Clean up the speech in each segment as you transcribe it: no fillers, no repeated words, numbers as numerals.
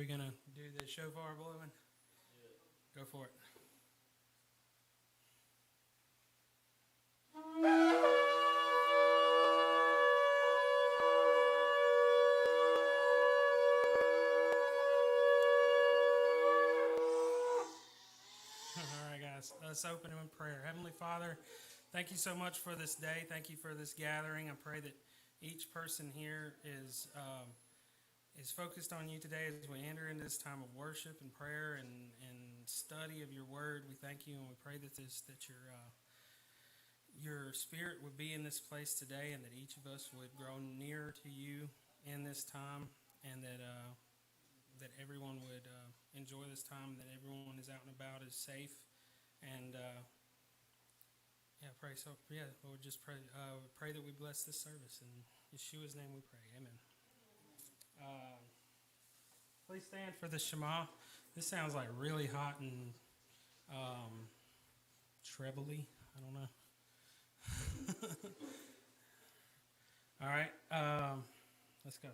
we going to do the shofar blowing? Go for it. All right, guys. Let's open in prayer. Heavenly Father, thank you so much for this day. Thank you for this gathering. I pray that each person here is focused on you today as we enter into this time of worship and prayer and study of your word. We thank you and we pray that your spirit would be in this place today, and that each of us would grow nearer to you in this time, and that everyone would enjoy this time, that everyone is out and about is safe. And Lord, just pray that we bless this service. In Yeshua's name we pray. Amen. Please stand for the Shema. This sounds like really hot and trebly. I don't know. All right. Let's go.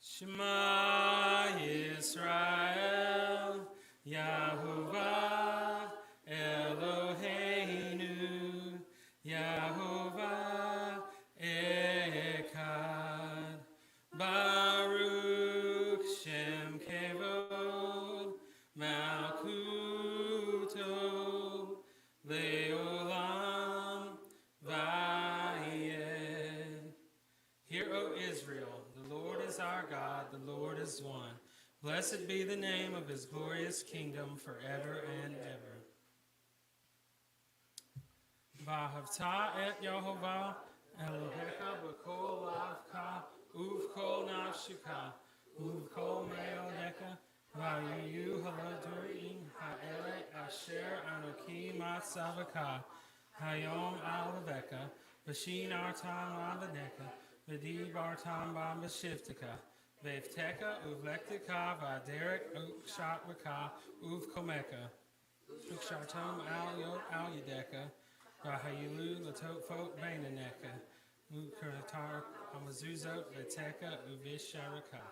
Shema Yisrael, Yahovah Eloheinu, Yahovah Echad, Baruch Shem Kevod, Malkuto, Leolam Vayed. Hear, O Israel, the Lord is our God, the Lord is one. Blessed be the name of his glorious kingdom forever and ever. Vahavta et Yehovah Elohecha b'kol lavka uvkol nafshika uvkol meodecha v'yu haladurim ha'ele asher anoki matzavaka hayom aleveka v'shin artam avadecha v'di bartam b'shiftika v'evteka uvlektika v'aderek ukshatvaka uvkomeka ukshartom al yedeka v'hayilu latot fot bainaneka ukaratar amazuzot v'teka uvisharaka.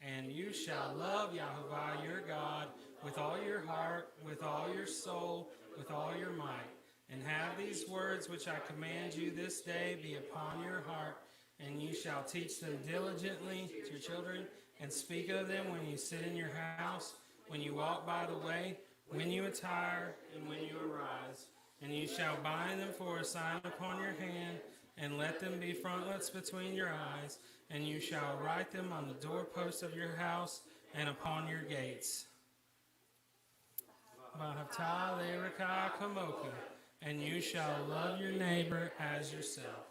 And you shall love Yahovah your God with all your heart, with all your soul, with all your might. And have these words which I command you this day be upon your heart, and you shall teach them diligently to your children, and speak of them when you sit in your house, when you walk by the way, when you attire, and when you arise. And you shall bind them for a sign upon your hand, and let them be frontlets between your eyes, and you shall write them on the doorposts of your house and upon your gates. Vahavta le'reka kamoka, and you shall love your neighbor as yourself.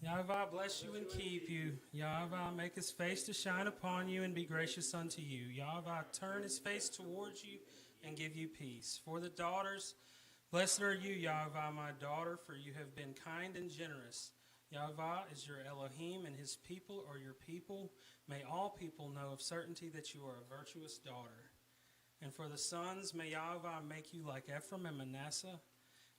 Yahovah bless you and keep you. Yahovah make his face to shine upon you and be gracious unto you. Yahovah turn his face towards you and give you peace. For the daughters, blessed are you, Yahovah, my daughter, for you have been kind and generous. Yahovah is your Elohim, and his people are your people. May all people know of certainty that you are a virtuous daughter. And for the sons, may Yahovah make you like Ephraim and Manasseh.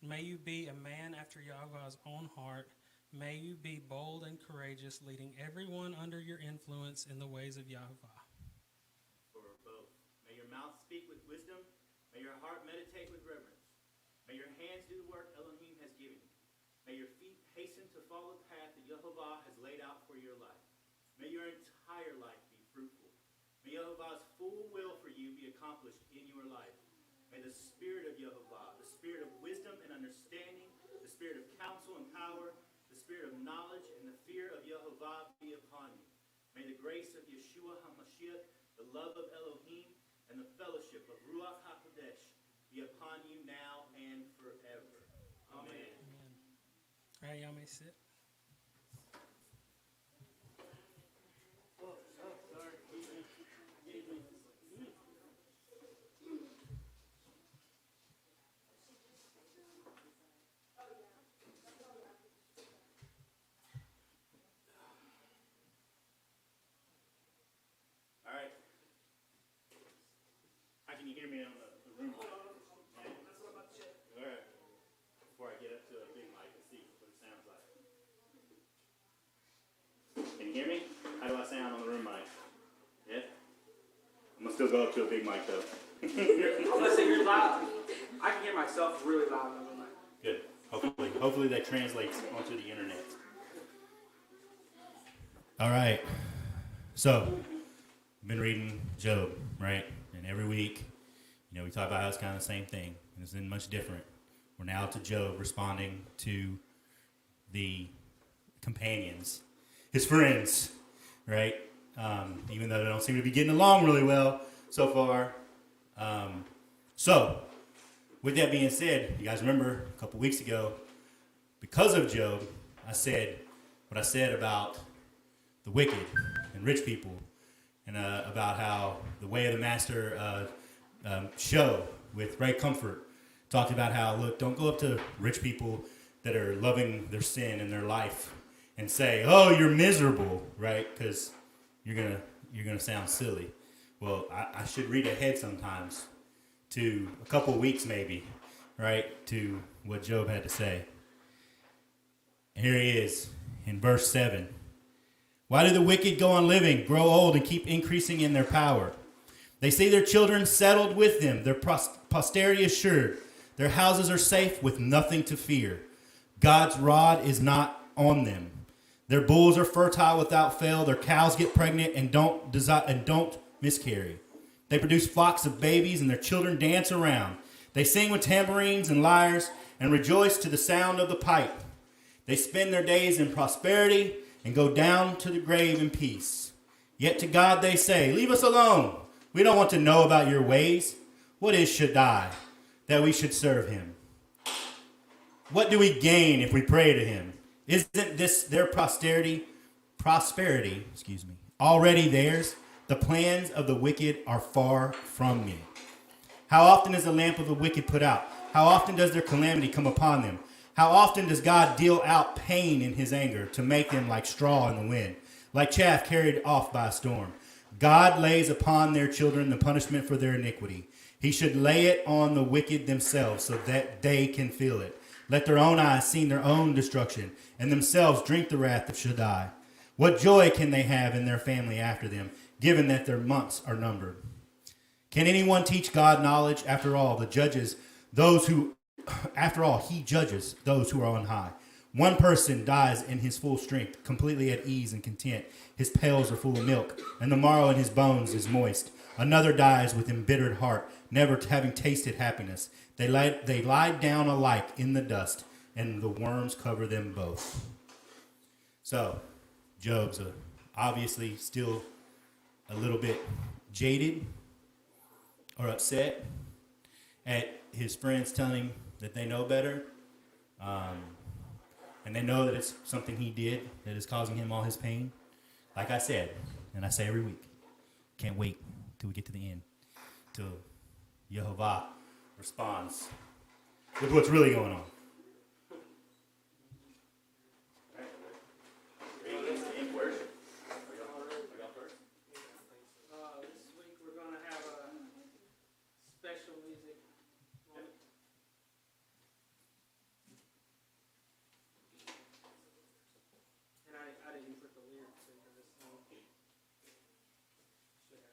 May you be a man after Yahovah's own heart. May you be bold and courageous, leading everyone under your influence in the ways of Yahovah. For both, may your mouth speak with wisdom. May your heart meditate with reverence. May your hands do the work Elohim has given you. May your feet hasten to follow the path that Yehovah has laid out for your life. May your entire entire life be fruitful. May Yehovah's full will for you be accomplished in your life. May the spirit of Yehovah, the spirit of wisdom and understanding, the spirit of counsel and power, the spirit of knowledge and the fear of Yehovah be upon you. May the grace of Yeshua HaMashiach, the love of Elohim, and the fellowship of Ruach HaKodesh be upon you now and forever. Amen. Amen. All right, y'all may sit. All right. How can you hear me on the room? Yeah. All right. Before I get up to a big mic and see what it sounds like. Can you hear me? How do I sound on the room mic? Yeah? I'm going to still go up to a big mic, though. Unless you're loud. I can hear myself really loud on the mic. Good. Hopefully that translates onto the internet. All right. So, I've been reading Job, right? And every week, we talk about how it's kind of the same thing. And it's not much different. We're now to Job responding to the companions, his friends, right? Even though they don't seem to be getting along really well so far. So, with that being said, you guys remember a couple weeks ago, because of Job, I said what I said about the wicked and rich people, and about how the Way of the Master show with Ray Comfort talked about how, look, don't go up to rich people that are loving their sin in their life and say, oh, you're miserable, right? Because you're gonna sound silly. Well, I should read ahead sometimes to a couple weeks maybe, right, to what Job had to say. And here he is in verse 7. Why do the wicked go on living, grow old, and keep increasing in their power? They see their children settled with them, their posterity assured. Their houses are safe with nothing to fear. God's rod is not on them. Their bulls are fertile without fail. Their cows get pregnant and don't miscarry. They produce flocks of babies, and their children dance around. They sing with tambourines and lyres and rejoice to the sound of the pipe. They spend their days in prosperity and go down to the grave in peace. Yet to God they say, leave us alone. We don't want to know about your ways. What is Shaddai, that we should serve him? What do we gain if we pray to him? Isn't this their prosperity, already theirs? The plans of the wicked are far from me. How often is the lamp of the wicked put out? How often does their calamity come upon them? How often does God deal out pain in his anger to make them like straw in the wind, like chaff carried off by a storm? God lays upon their children the punishment for their iniquity. He should lay it on the wicked themselves so that they can feel it. Let their own eyes see their own destruction and themselves drink the wrath of Shaddai. What joy can they have in their family after them, given that their months are numbered? Can anyone teach God knowledge? After all, he judges those who are on high. One person dies in his full strength, completely at ease and content. His pails are full of milk, and the marrow in his bones is moist. Another dies with embittered heart, never having tasted happiness. They lie down alike in the dust, and the worms cover them both. So, Job's obviously still a little bit jaded or upset at his friends telling him that they know better. And they know that it's something he did that is causing him all his pain. Like I said, and I say every week, can't wait till we get to the end, till Yehovah responds with what's really going on. This week we're going to have a special music. And I didn't put the lyrics into this song. Should have.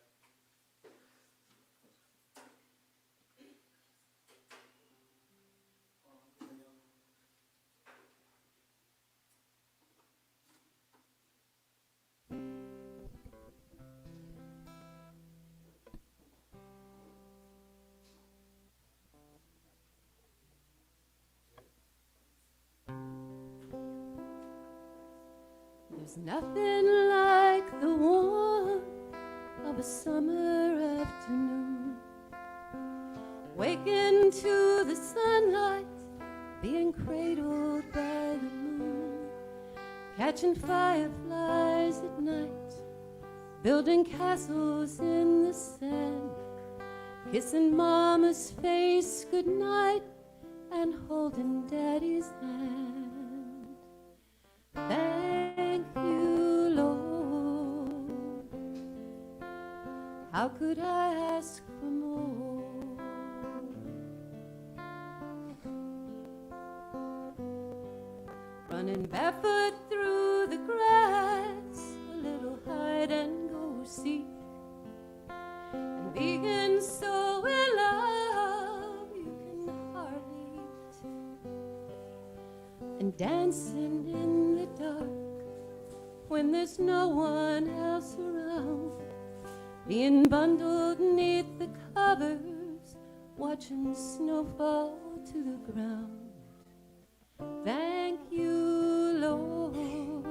Nothing like the warmth of a summer afternoon. Waking to the sunlight, being cradled by the moon. Catching fireflies at night, building castles in the sand. Kissing mama's face goodnight and holding daddy's hand. Thank you, Lord. How could I ask for more? Running barefoot through the grass, a little hide and go seek, and being so in love you can hardly eat, and dancing in the dark when there's no one else around, being bundled neath the covers, watching snow fall to the ground. Thank you, Lord.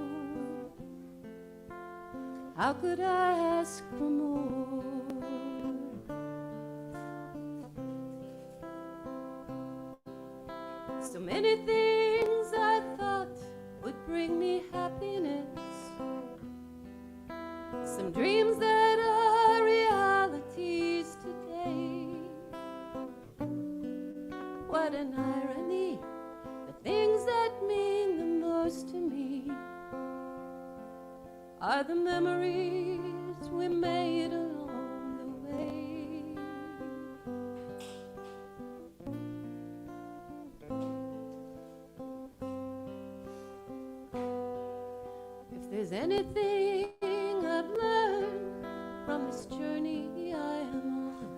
How could I ask for more? So many things I thought would bring me happiness, some dreams that are realities today. What an irony, the things that mean the most to me are the memories we made along the way. If there's anything I've learned from this journey I am on,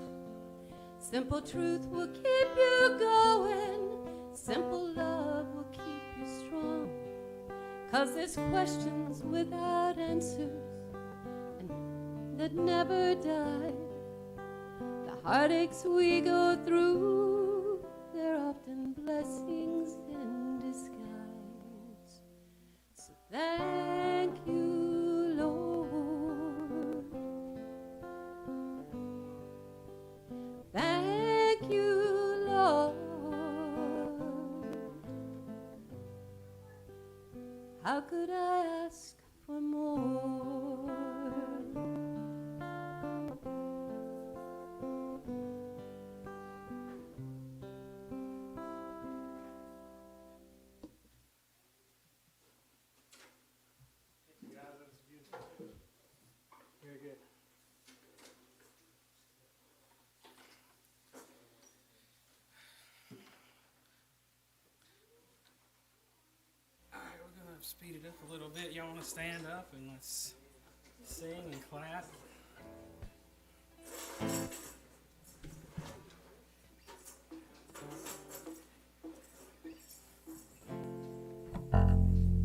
simple truth will keep you going, simple love will keep you strong. 'Cause there's questions without answers and that never die. The heartaches we go through, they're often blessings in disguise. So thank you, Lord. Thank you, Lord. How could I ask for more? Very good. All right, we're gonna speed it up a little bit. Y'all want to stand up and let's sing and clap.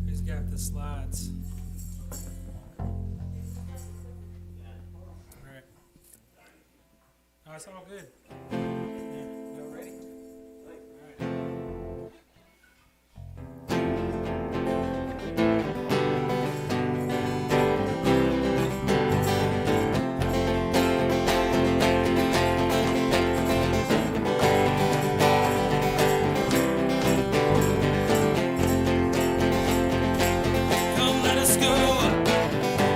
Who's got the slides? All right. Oh, it's all good. Yeah, y'all ready? All right. Come let us go up.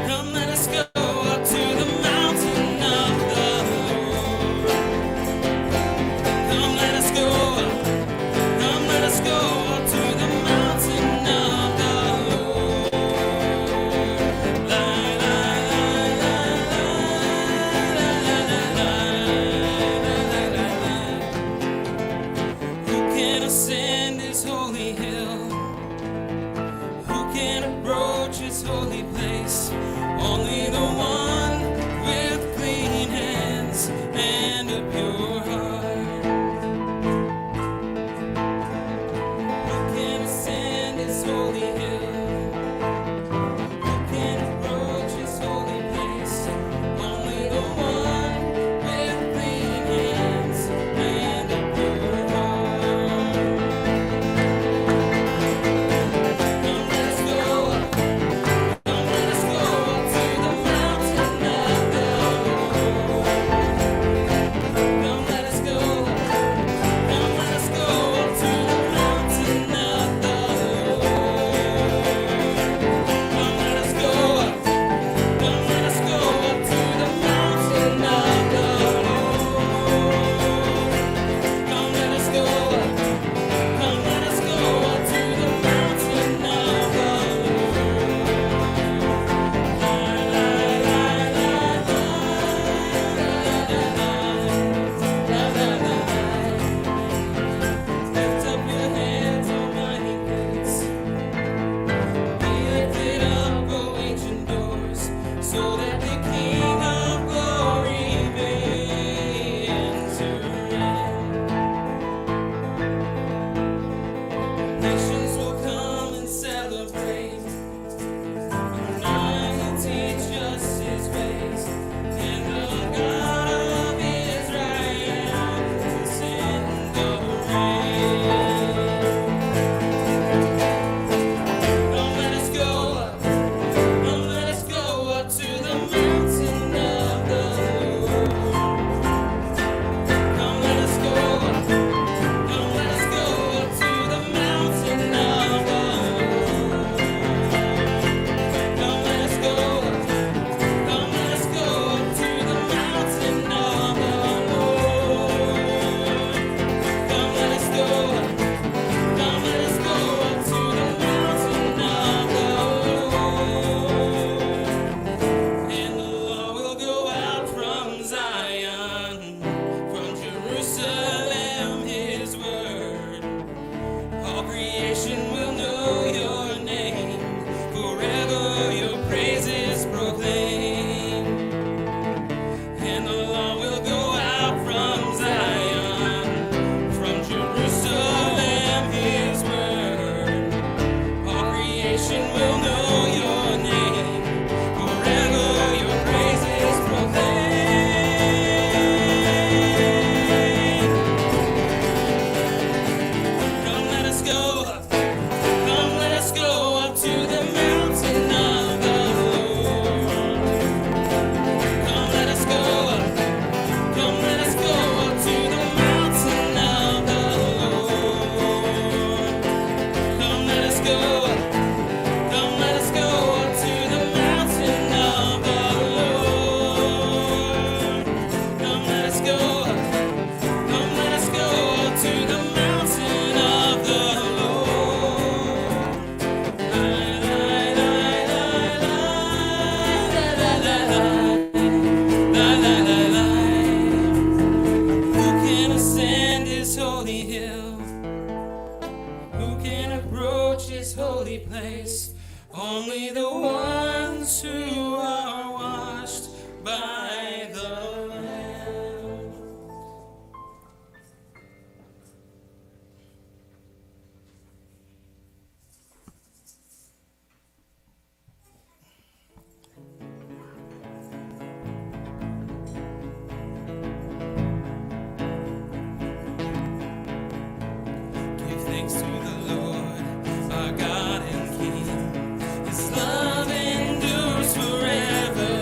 Come let us go up to the mountain of the Lord. by the Lamb. Give thanks to the Lord, our God and King. His love endures forever.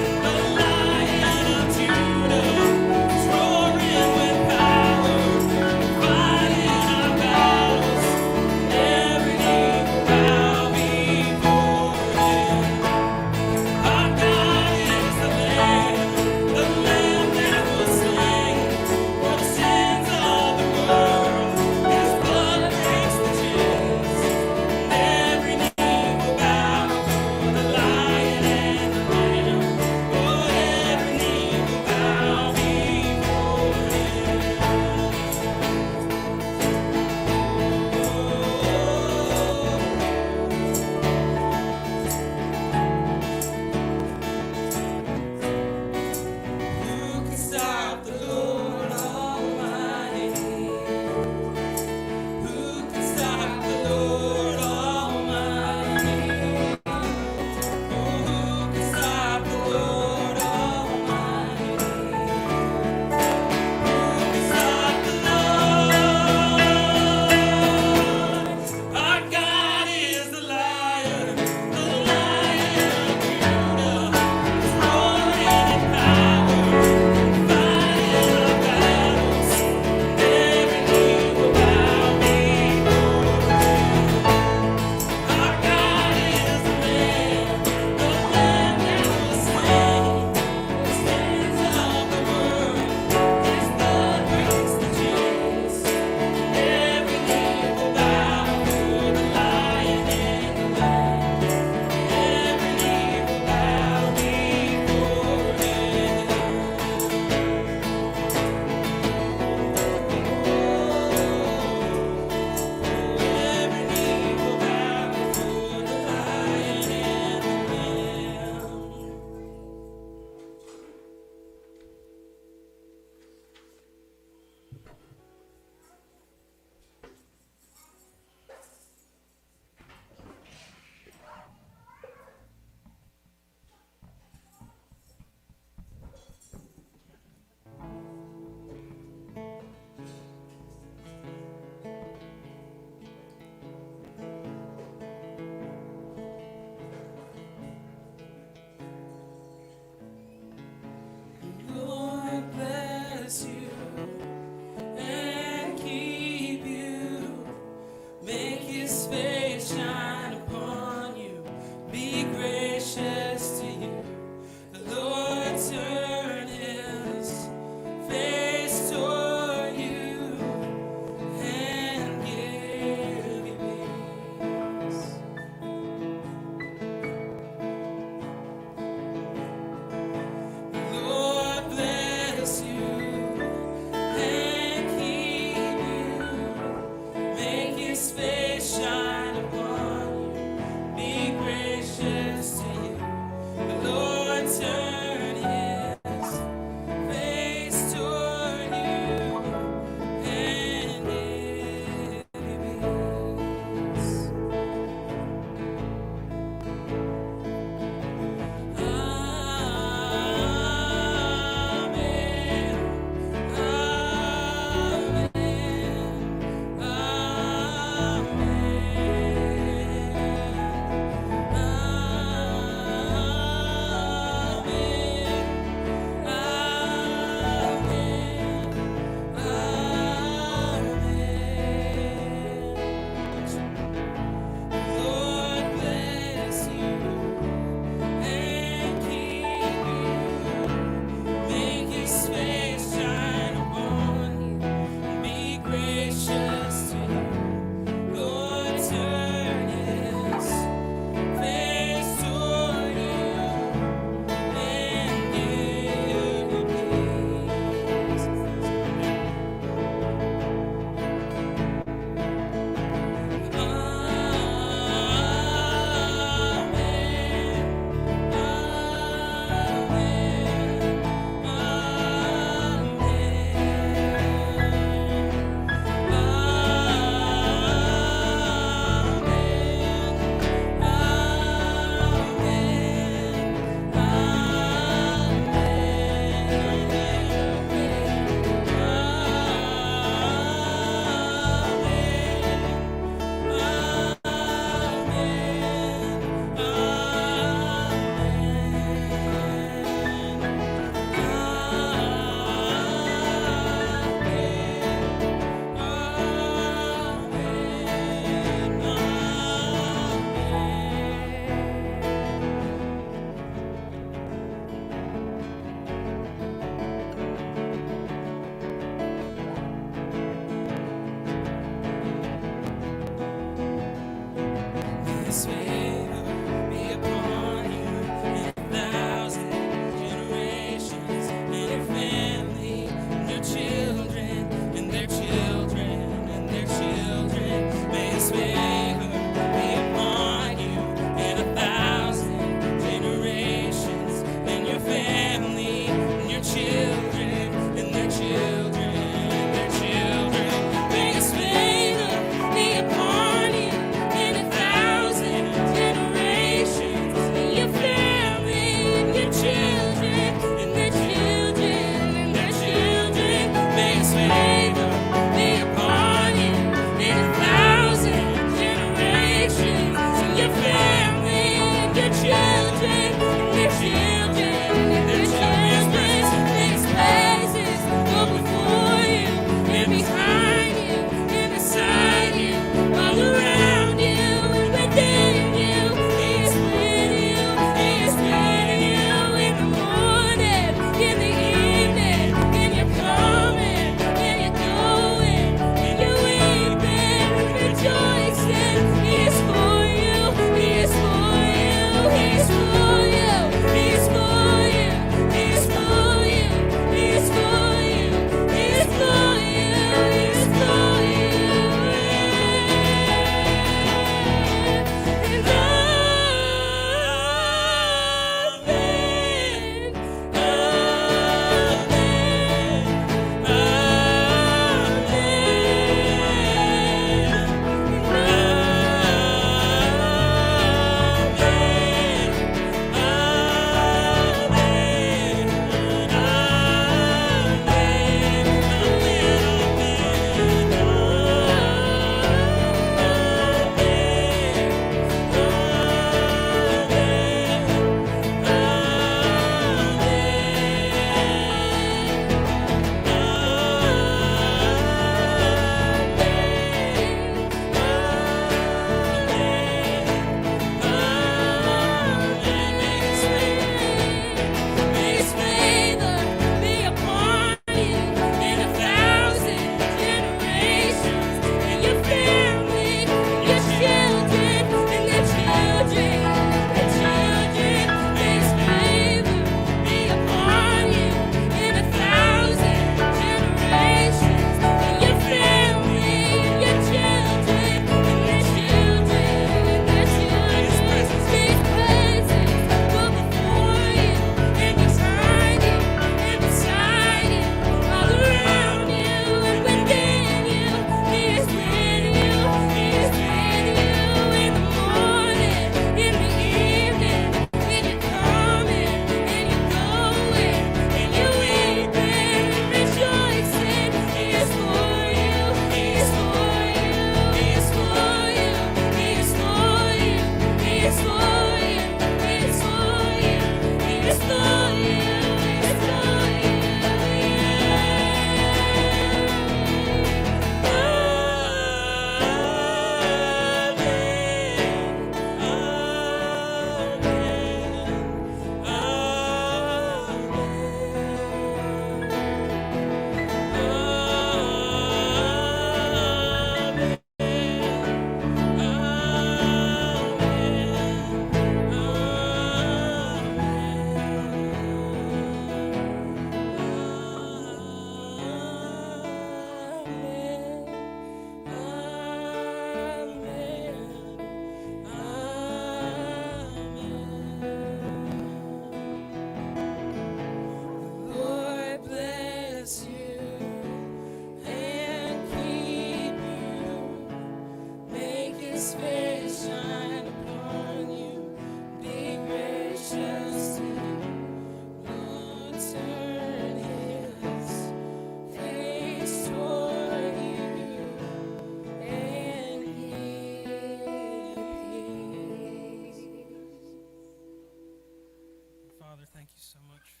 Father, thank you so much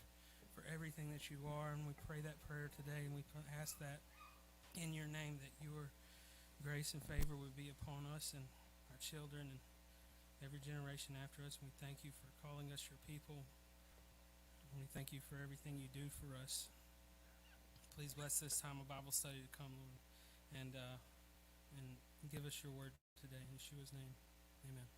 for everything that you are, and we pray that prayer today, and we ask that in your name that your grace and favor would be upon us and our children and every generation after us. And we thank you for calling us your people, and we thank you for everything you do for us. Please bless this time of Bible study to come, Lord, and give us your word today. In Yeshua's name, amen.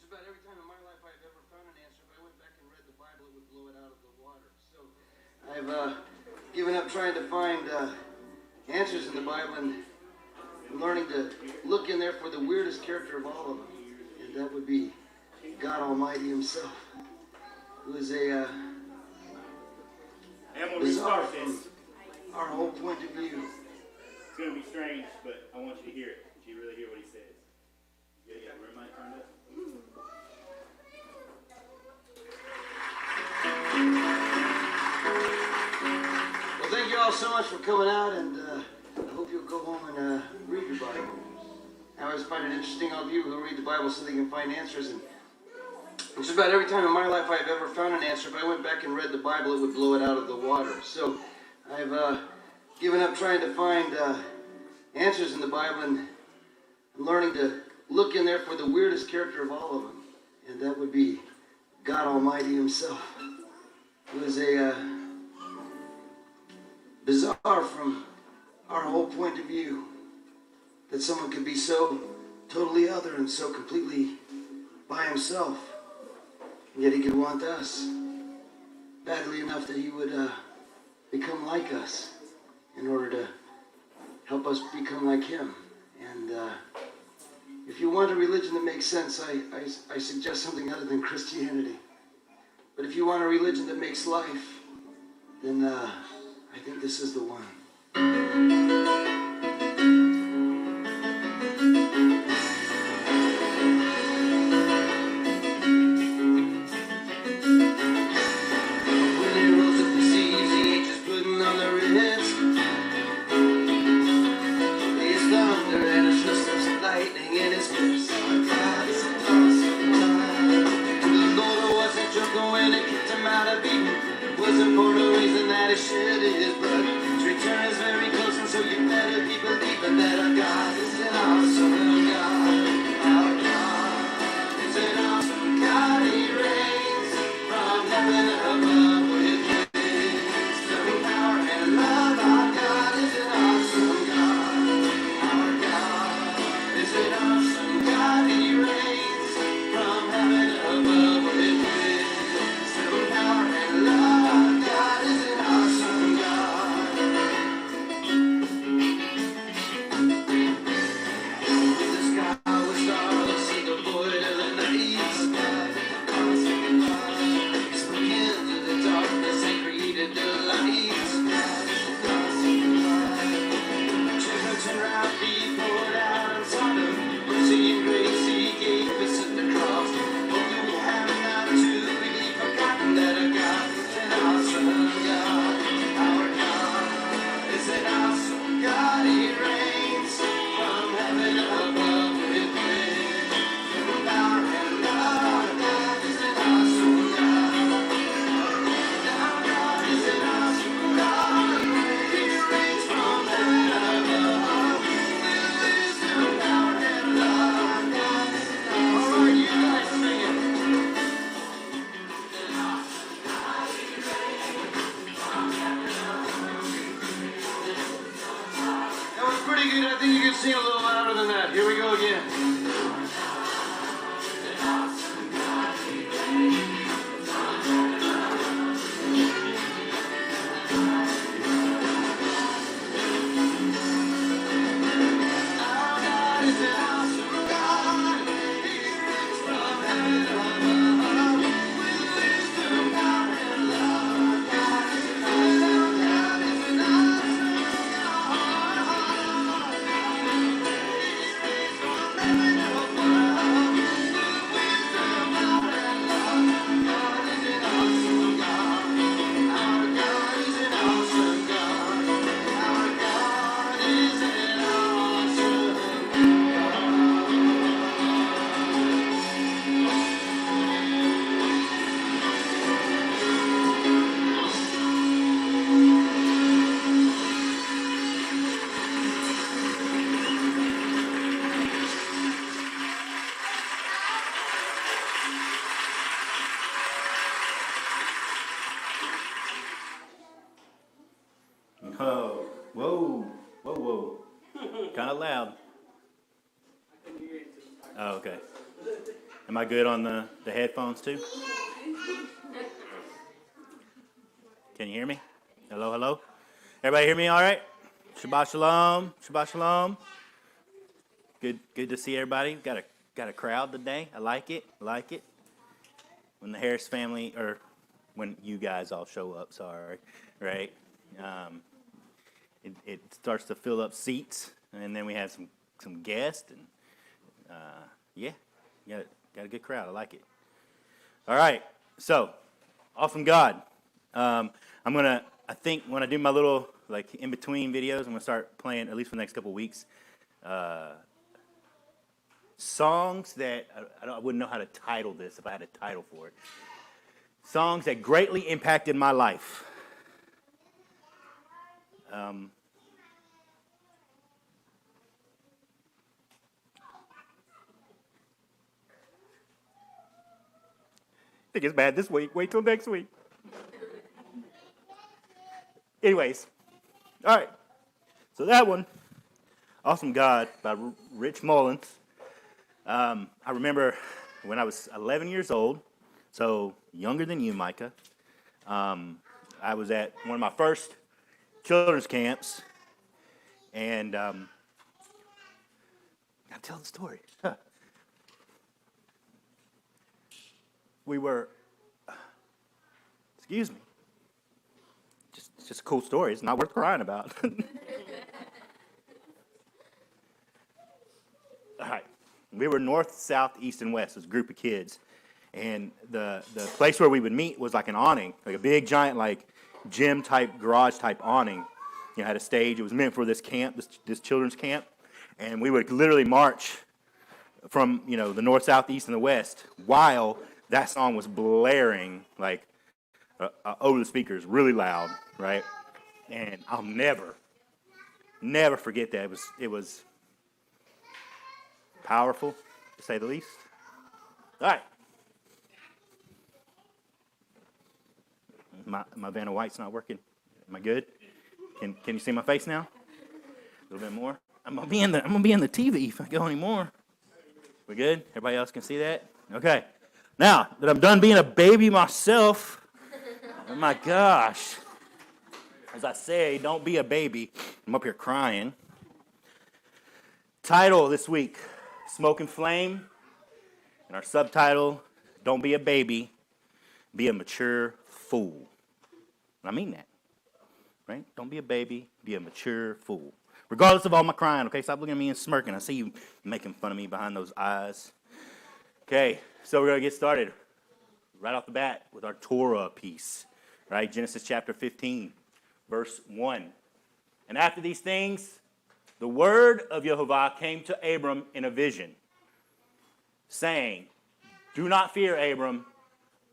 About every time in my life I've ever found an answer, if I went back and read the Bible, it would blow it out of the water. So I've given up trying to find answers in the Bible and learning to look in there for the weirdest character of all of them, and that would be God Almighty Himself, who is a bizarre from our whole point of view. It's going to be strange, but I want you to hear it. Do you really hear what he says? Yeah, where am I turned up? Well, thank you all so much for coming out, and I hope you'll go home and read your Bible. I always find it interesting, all of you who read the Bible so they can find answers, and just about every time in my life I've ever found an answer, if I went back and read the Bible, it would blow it out of the water. So I've given up trying to find answers in the Bible, and I'm learning to look in there for the weirdest character of all of them, and that would be God Almighty Himself, who is a bizarre from our whole point of view, that someone could be so totally other and so completely by himself, and yet He could want us badly enough that He would become like us in order to help us become like Him. And if you want a religion that makes sense, I suggest something other than Christianity. But if you want a religion that makes life, then I think this is the one. When He rose up the seas, He ain't just putting on the ritz. His thunder and His swift of lightning in His fist. God is an awesome God. The Lord wasn't joking when He kicked Him out of Eden. It wasn't for no reason that He shed His blood. His return is very close, and so you better be believing that our God is an awesome God. Our God is an awesome God. He reigns from heaven above with wisdom, power, and love. Our God is an awesome God. Our God is an awesome God. He reigns from heaven above with wisdom, power, and love. Our God is an awesome God. In the sky with stars, see the void of the night. He spoke into the darkness and created the light. Judgment and wrath He poured out on Sodom. Mercy and grace He gave us at the cross. Oh, do we have not to be forgotten that our God is an awesome God? Our God is an awesome God. He reigns from heaven above with wisdom, power, and love. Our God is an awesome God. Our God is an awesome God. He reigns from heaven above with wisdom, power, and love. Our God is an awesome God. All right, you guys sing it. That was pretty good. I think you can sing a little louder than that. Here we go again. kind of loud. Oh, okay. Am I good on the headphones too? Can you hear me? Hello, hello? Everybody hear me all right? Shabbat Shalom. Shabbat Shalom. Good to see everybody. Got a crowd today. I like it. When the Harris family, or when you guys all show up, sorry, right? It starts to fill up seats, and then we have some guests, and yeah, got a good crowd. I like it. All right, so awesome God. I think when I do my little like in between videos, I'm gonna start playing at least for the next couple of weeks. Songs that I wouldn't know how to title this if I had a title for it. Songs that greatly impacted my life. I think it's bad this week. Wait till next week. Anyways, all right. So that one, Awesome God by Rich Mullins. I remember when I was 11 years old, so younger than you, Micah. I was at one of my first children's camps, and I'll tell the story. We were, excuse me, it's just a cool story. It's not worth crying about. All right. We were north, south, east, and west as a group of kids. And the place where we would meet was like an awning, like a big, giant, like gym-type, garage-type awning. You know, had a stage. It was meant for this camp, this children's camp. And we would literally march from, you know, the north, south, east, and the west while that song was blaring, like, over the speakers, really loud, right? And I'll never forget that. It was powerful, to say the least. All right. My Vanna White's not working. Am I good? Can you see my face now? A little bit more. I'm gonna be in the TV if I go anymore. We good? Everybody else can see that? Okay. Now that I'm done being a baby myself, oh my gosh. As I say, don't be a baby. I'm up here crying. Title this week, Smoke and Flame. And our subtitle, Don't Be a Baby, Be a Mature Fool. And I mean that, right? Don't be a baby, be a mature fool. Regardless of all my crying, okay? Stop looking at me and smirking. I see you making fun of me behind those eyes. Okay, so we're going to get started right off the bat with our Torah piece, right? Genesis chapter 15, verse 1. And after these things, the word of Yehovah came to Abram in a vision, saying, Do not fear, Abram.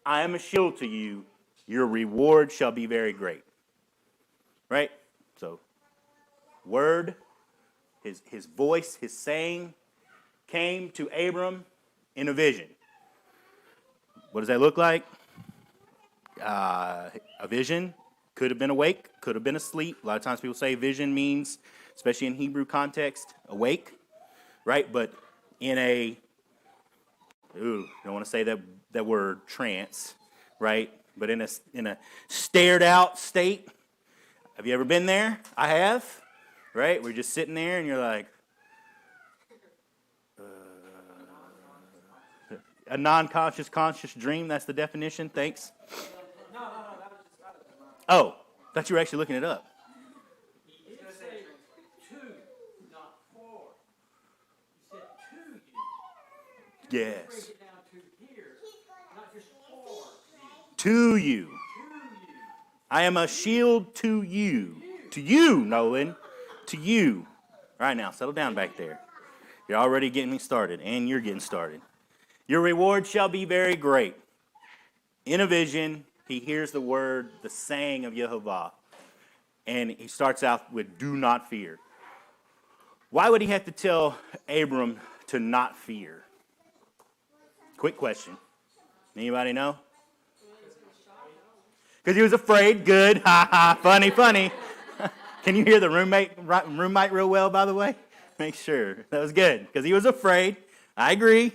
I am a shield to you. Your reward shall be very great. Right? So, word, his voice, his saying came to Abram in a vision. What does that look like? A vision could have been awake, could have been asleep. A lot of times people say vision means, especially in Hebrew context, awake, right? But in a, don't want to say that word, trance, right? But in a stared out state. Have you ever been there? I have, right? We're just sitting there and you're like, a non-conscious, conscious dream. That's the definition. Thanks. No, that was just out of my mind. Oh, thought you were actually looking it up. He did say 2, not 4. He said to you. Yes. Break it down to here, not just 4. To you. I am a shield to you. To you, Nolan. To you. All right, now, settle down back there. You're already getting me started, and you're getting started. Your reward shall be very great. In a vision, he hears the word, the saying of Yehovah, and he starts out with, do not fear. Why would he have to tell Abram to not fear? Quick question. Anybody know? Because he was afraid. Good. Ha ha. Funny. Can you hear the roommate real well, by the way? make sure. That was good, because he was afraid. I agree.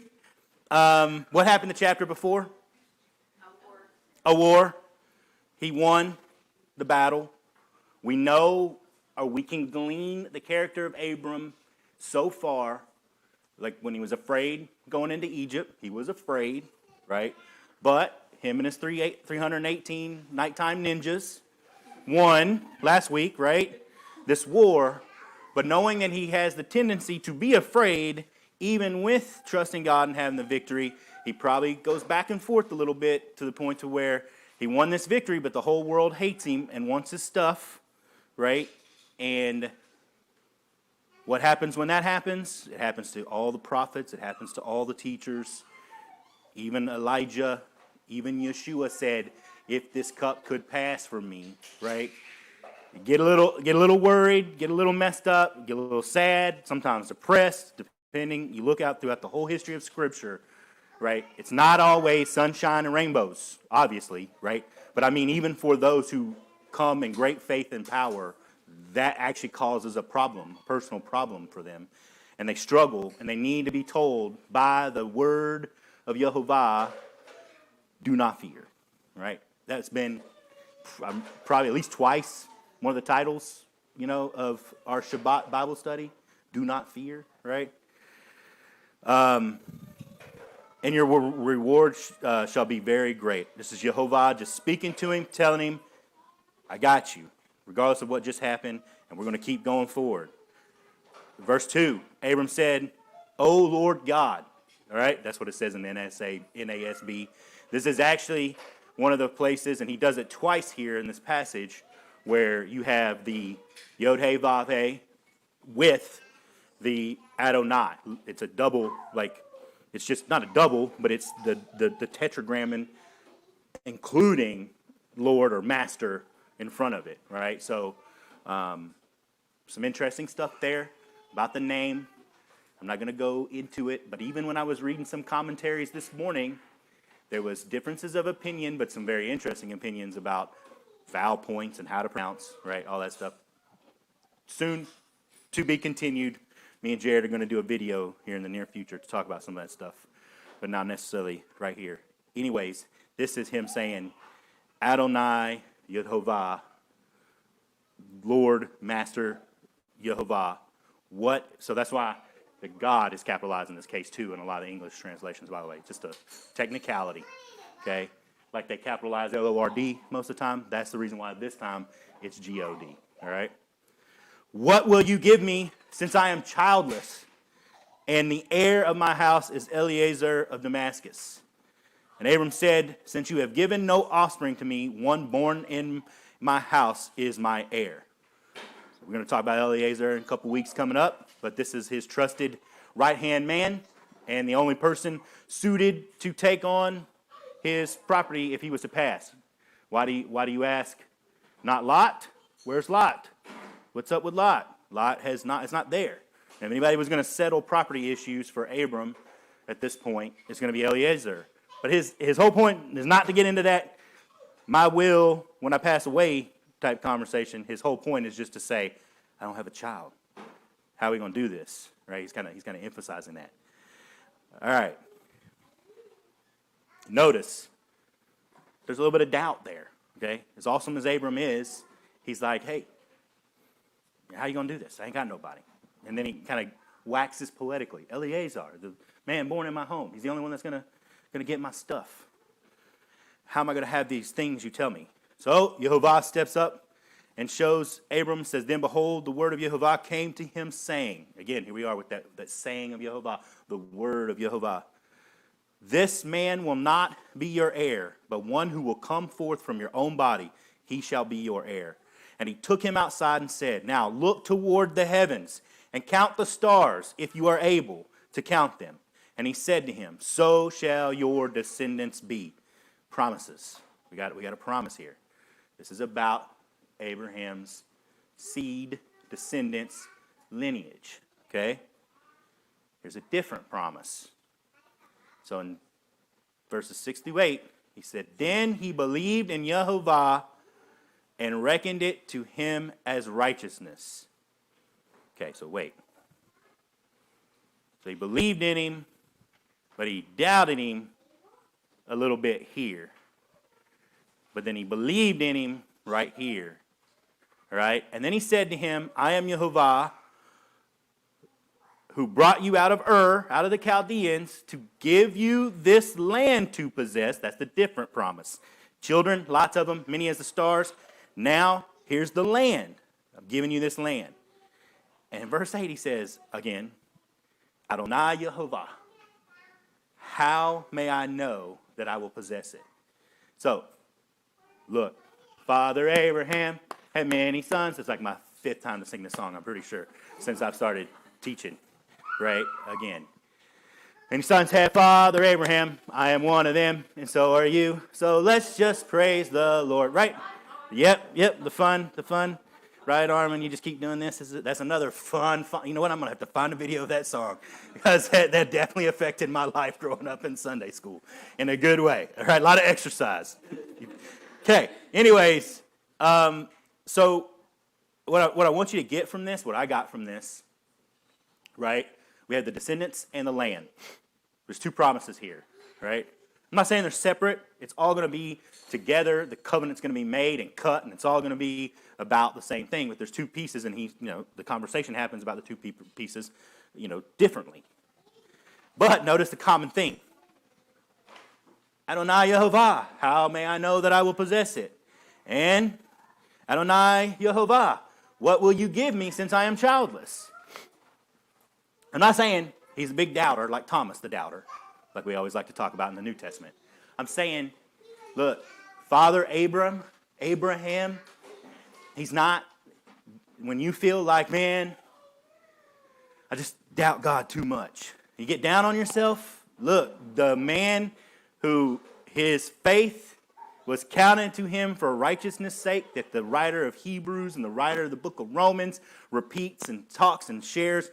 What happened the chapter before? A war. He won the battle. We know, or we can glean the character of Abram so far. Like when he was afraid going into Egypt, he was afraid, right? But him and his 318 nighttime ninjas won last week, right? This war. But knowing that he has the tendency to be afraid, even with trusting God and having the victory, he probably goes back and forth a little bit to the point to where he won this victory, but the whole world hates him and wants his stuff, right? And what happens when that happens? It happens to all the prophets. It happens to all the teachers. Even Elijah, even Yeshua said, if this cup could pass from me, right? You get a little worried, get a little messed up, get a little sad, sometimes depressed, depending. You look out throughout the whole history of Scripture, right? It's not always sunshine and rainbows, obviously, right? But I mean, even for those who come in great faith and power, that actually causes a problem, a personal problem for them. And they struggle, and they need to be told by the word of Yehovah, do not fear, right? That's been probably at least twice one of the titles, of our Shabbat Bible study. Do not fear, right? And your reward shall be very great. This is Yehovah just speaking to him, telling him, I got you, regardless of what just happened, and we're going to keep going forward. Verse 2, Abram said, O Lord God. All right, that's what it says in the NASB. This is actually one of the places, and he does it twice here in this passage, where you have the Yod-Heh Vav-Heh with the Adonai. It's a double, it's just not a double, but it's the tetragrammaton, including Lord or Master in front of it, right? So some interesting stuff there about the name. I'm not going to go into it, but even when I was reading some commentaries this morning, there was differences of opinion, but some very interesting opinions about vowel points and how to pronounce, right? All that stuff. Soon to be continued. Me and Jared are going to do a video here in the near future to talk about some of that stuff, but not necessarily right here. Anyways, this is him saying, Adonai Yehovah, Lord, Master, Yehovah. What? So that's why the God is capitalized in this case too in a lot of English translations, by the way. Just a technicality, okay? Like they capitalize L-O-R-D most of the time. That's the reason why this time it's G-O-D, all right? What will you give me since I am childless, and the heir of my house is Eliezer of Damascus? And Abram said, since you have given no offspring to me, one born in my house is my heir. We're going to talk about Eliezer in a couple weeks coming up, but this is his trusted right-hand man and the only person suited to take on his property if he was to pass. Why do you ask? Not Lot? Where's Lot? What's up with Lot? Lot it's not there. And if anybody was going to settle property issues for Abram at this point, it's going to be Eliezer. But his whole point is not to get into that my will when I pass away type conversation. His whole point is just to say, I don't have a child. How are we going to do this? Right? He's kind of emphasizing that. All right. Notice, there's a little bit of doubt there, okay? As awesome as Abram is, he's like, hey, how you going to do this? I ain't got nobody. And then he kind of waxes poetically. Eliezer, the man born in my home. He's the only one that's going to get my stuff. How am I going to have these things you tell me? So Yehovah steps up and shows Abram, says, then behold, the word of Yehovah came to him saying, again, here we are with that saying of Yehovah, the word of Yehovah. This man will not be your heir, but one who will come forth from your own body, he shall be your heir. And he took him outside and said, now look toward the heavens and count the stars, if you are able to count them. And he said to him, so shall your descendants be. Promises. We got a promise here. This is about Abraham's seed, descendants, lineage. Okay? Here's a different promise. So in verses 6 through 8, he said, then he believed in Yehovah and reckoned it to him as righteousness. Okay, so wait. So he believed in him, but he doubted him a little bit here. But then he believed in him right here. All right? And then he said to him, I am Yehovah, who brought you out of Ur, out of the Chaldeans, to give you this land to possess. That's the different promise. Children, lots of them, many as the stars. Now, here's the land. I'm giving you this land. And in verse 8, he says, again, Adonai Yehovah, how may I know that I will possess it? So, look, Father Abraham had many sons. It's like my 5th time to sing this song, I'm pretty sure, since I've started teaching. Right? Again. And sons had Father Abraham. I am one of them, and so are you. So let's just praise the Lord. Right? Yep. The fun. Right, Armin? You just keep doing this. That's another fun. You know what? I'm going to have to find a video of that song because that definitely affected my life growing up in Sunday school in a good way. All right? A lot of exercise. Okay. Anyways, so what I want you to get from this, what I got from this, right? We have the descendants and the land. There's 2 promises here, right? I'm not saying they're separate. It's all going to be together. The covenant's going to be made and cut, and it's all going to be about the same thing. But there's 2 pieces, and the conversation happens about the 2 pieces, differently. But notice the common thing. Adonai Yehovah, how may I know that I will possess it? And Adonai Yehovah, what will you give me since I am childless? I'm not saying he's a big doubter like Thomas the doubter, like we always like to talk about in the New Testament. I'm saying, look, Father Abraham, he's not, when you feel like, man, I just doubt God too much. You get down on yourself. Look, the man who his faith was counted to him for righteousness' sake, that the writer of Hebrews and the writer of the book of Romans repeats and talks and shares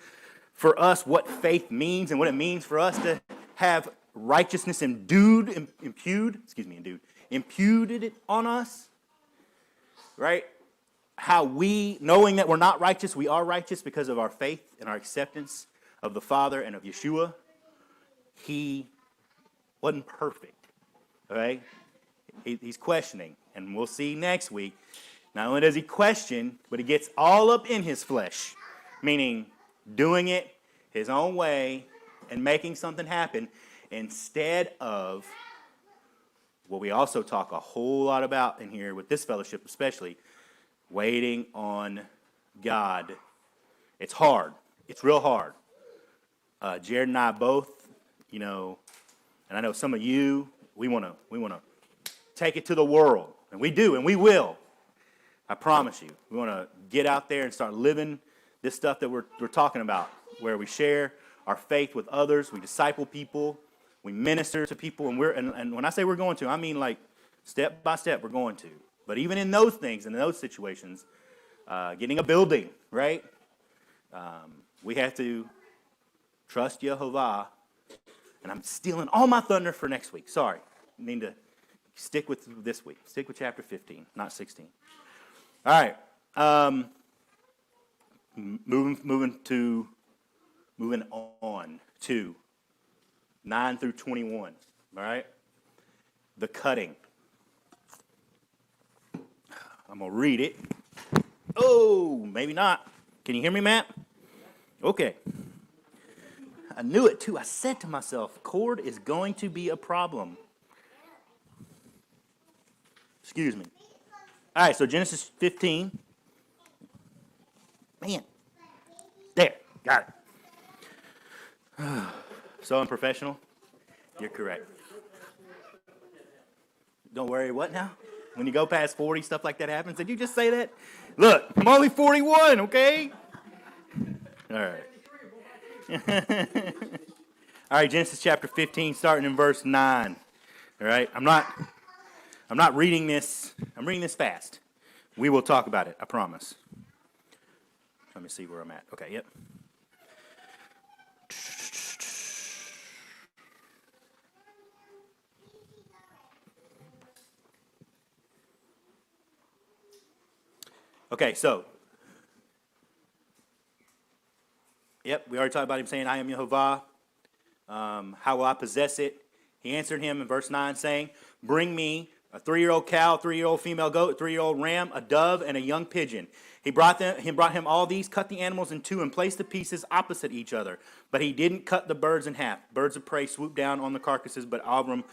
for us what faith means and what it means for us to have righteousness imputed on us, right? How we, knowing that we're not righteous, we are righteous because of our faith and our acceptance of the Father and of Yeshua. He wasn't perfect, okay? He's questioning, and we'll see next week. Not only does he question, but he gets all up in his flesh, meaning doing it his own way and making something happen instead of what we also talk a whole lot about in here with this fellowship especially, waiting on God. It's hard. It's real hard. Jared and I both, and I know some of you, we want to take it to the world, and we do, and we will. I promise you. We want to get out there and start living this stuff that we're talking about, where we share our faith with others, we disciple people, we minister to people, and when I say we're going to, I mean like step by step we're going to. But even in those things, in those situations, getting a building, right? We have to trust Yehovah, and I'm stealing all my thunder for next week. Sorry, I need to stick with this week. Stick with chapter 15, not 16. All right. Moving on to 9 through 21. All right. The cutting. I'm gonna read it. Oh, maybe not. Can you hear me, Matt? Okay. I knew it too. I said to myself, cord is going to be a problem. Excuse me. All right, so Genesis 15. Man. There. Got it. So unprofessional? You're correct. Don't worry, what now? When you go past 40, stuff like that happens. Did you just say that? Look, I'm only 41, okay? All right. All right, Genesis chapter 15, starting in verse 9. All right, I'm not reading this. I'm reading this fast. We will talk about it, I promise. Let me see where I'm at. Okay, yep. Okay, so Yep, we already talked about him saying, I am Yehovah. How will I possess it? He answered him in verse 9 saying, bring me a 3-year-old cow, 3-year-old female goat, 3-year-old ram, a dove, and a young pigeon. He brought him all these, cut the animals in two, and placed the pieces opposite each other. But he didn't cut the birds in half. Birds of prey swooped down on the carcasses, but Avram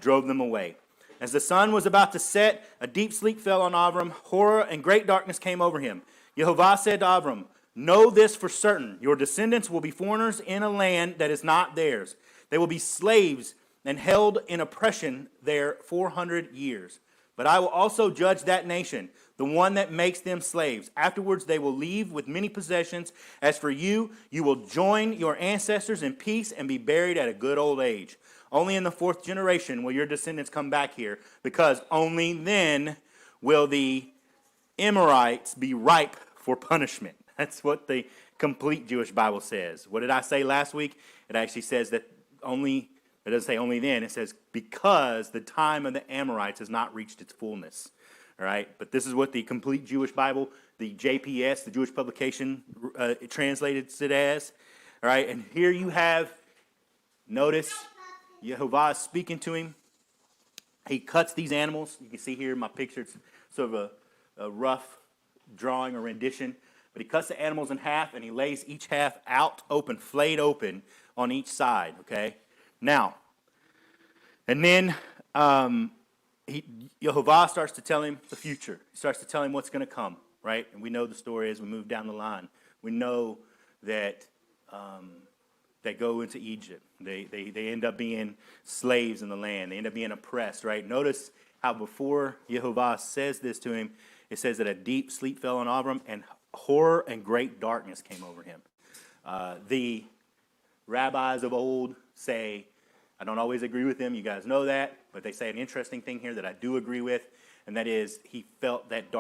drove them away. As the sun was about to set, a deep sleep fell on Avram. Horror and great darkness came over him. Yehovah said to Avram, know this for certain. Your descendants will be foreigners in a land that is not theirs. They will be slaves and held in oppression there 400 years. But I will also judge that nation, the one that makes them slaves. Afterwards they will leave with many possessions. As for you, you will join your ancestors in peace and be buried at a good old age. Only in the 4th generation will your descendants come back here, because only then will the Amorites be ripe for punishment. That's what the complete Jewish Bible says. What did I say last week? It actually says that it doesn't say only then. It says because the time of the Amorites has not reached its fullness. All right? But this is what the complete Jewish Bible, the JPS, the Jewish publication, translated it as. All right? And here you have, notice, Yehovah is speaking to him. He cuts these animals. You can see here in my picture, it's sort of a rough drawing or rendition. But he cuts the animals in half, and he lays each half out open, flayed open on each side, okay? Now, and then Yehovah starts to tell him the future. He starts to tell him what's going to come, right? And we know the story as we move down the line. We know that they go into Egypt. They end up being slaves in the land. They end up being oppressed, right? Notice how before Yehovah says this to him, it says that a deep sleep fell on Abram, and horror and great darkness came over him. The rabbis of old say, I don't always agree with them, you guys know that, but they say an interesting thing here that I do agree with, and that is he felt that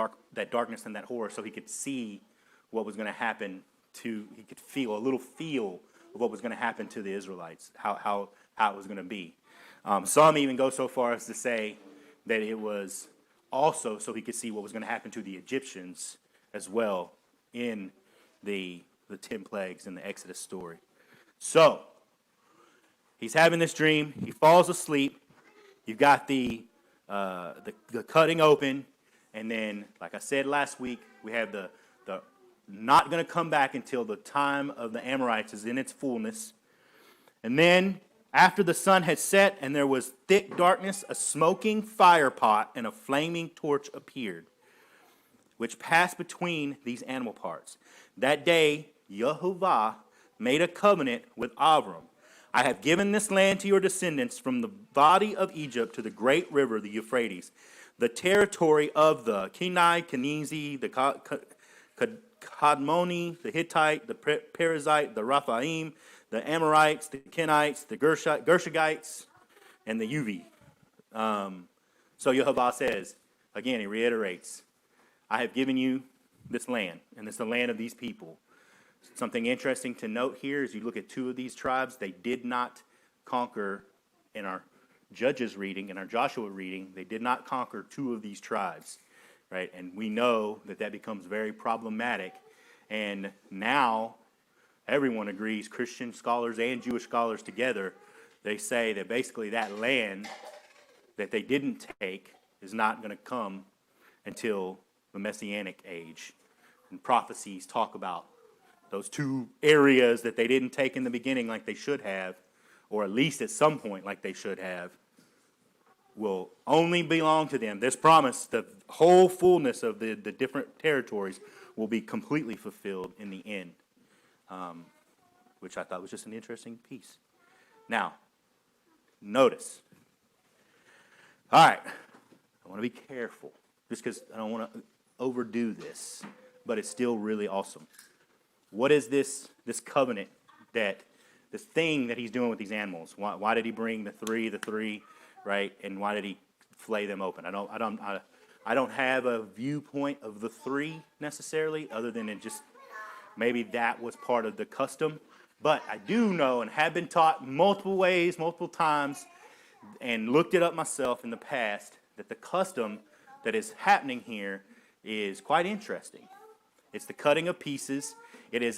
darkness and that horror so he could see what was going to happen he could feel a little feel of what was going to happen to the Israelites, how it was going to be. Some even go so far as to say that it was also so he could see what was going to happen to the Egyptians as well in the 10 plagues in the Exodus story. So, he's having this dream. He falls asleep. You've got the cutting open. And then, like I said last week, we have the not going to come back until the time of the Amorites is in its fullness. And then, after the sun had set and there was thick darkness, a smoking fire pot and a flaming torch appeared, which passed between these animal parts. That day, Yehovah made a covenant with Avram. I have given this land to your descendants from the body of Egypt to the great river, the Euphrates, the territory of the Kenai, Kenizi, the Kadmoni, the Hittite, the Perizzite, the Raphaim, the Amorites, the Kenites, the Gershagites, and the Uvi. So Yehovah says, again, he reiterates, I have given you this land, and it's the land of these people. Something interesting to note here is you look at 2 of these tribes, they did not conquer, in our Judges reading, in our Joshua reading, they did not conquer 2 of these tribes, right? And we know that becomes very problematic. And now everyone agrees, Christian scholars and Jewish scholars together, they say that basically that land that they didn't take is not going to come until the Messianic age. And prophecies talk about those 2 areas that they didn't take in the beginning like they should have, or at least at some point like they should have, will only belong to them. This promise, the whole fullness of the different territories will be completely fulfilled in the end, which I thought was just an interesting piece. Now, notice. All right, I want to be careful, just because I don't want to overdo this, but it's still really awesome. What is this covenant, this thing that he's doing with these animals? Why did he bring the three, right? And why did he flay them open? I don't have a viewpoint of the 3 necessarily, other than it just maybe that was part of the custom. But I do know and have been taught multiple ways, multiple times, and looked it up myself in the past, that the custom that is happening here is quite interesting. It's the cutting of pieces. It's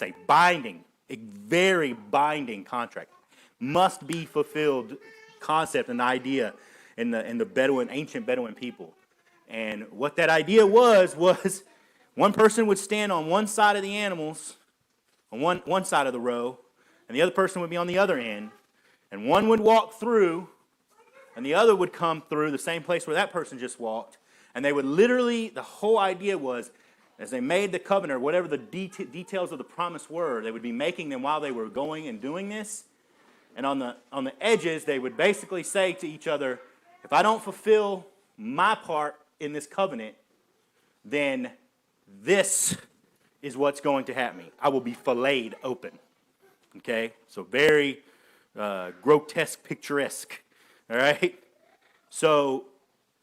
a binding, a very binding contract. Must be fulfilled concept and idea in the ancient Bedouin people. And what that idea was one person would stand on one side of the animals, on one side of the row, and the other person would be on the other end. And one would walk through, and the other would come through the same place where that person just walked. And they would literally, the whole idea was, as they made the covenant, or whatever the details of the promise were, they would be making them while they were going and doing this. And on the edges, they would basically say to each other, if I don't fulfill my part in this covenant, then this is what's going to happen. I will be filleted open. Okay? So very grotesque, picturesque. All right? So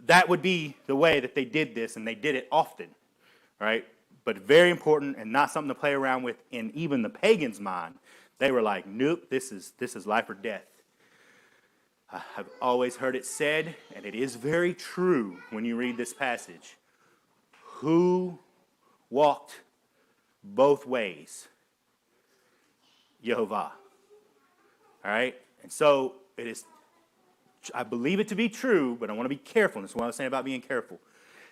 that would be the way that they did this, and they did it often. All right? But very important and not something to play around with in even the pagans' mind. They were like, nope, this is life or death. I've always heard it said, and it is very true when you read this passage. Who walked both ways? Yehovah. All right? And so it is, I believe it to be true, but I want to be careful. That's what I was saying about being careful.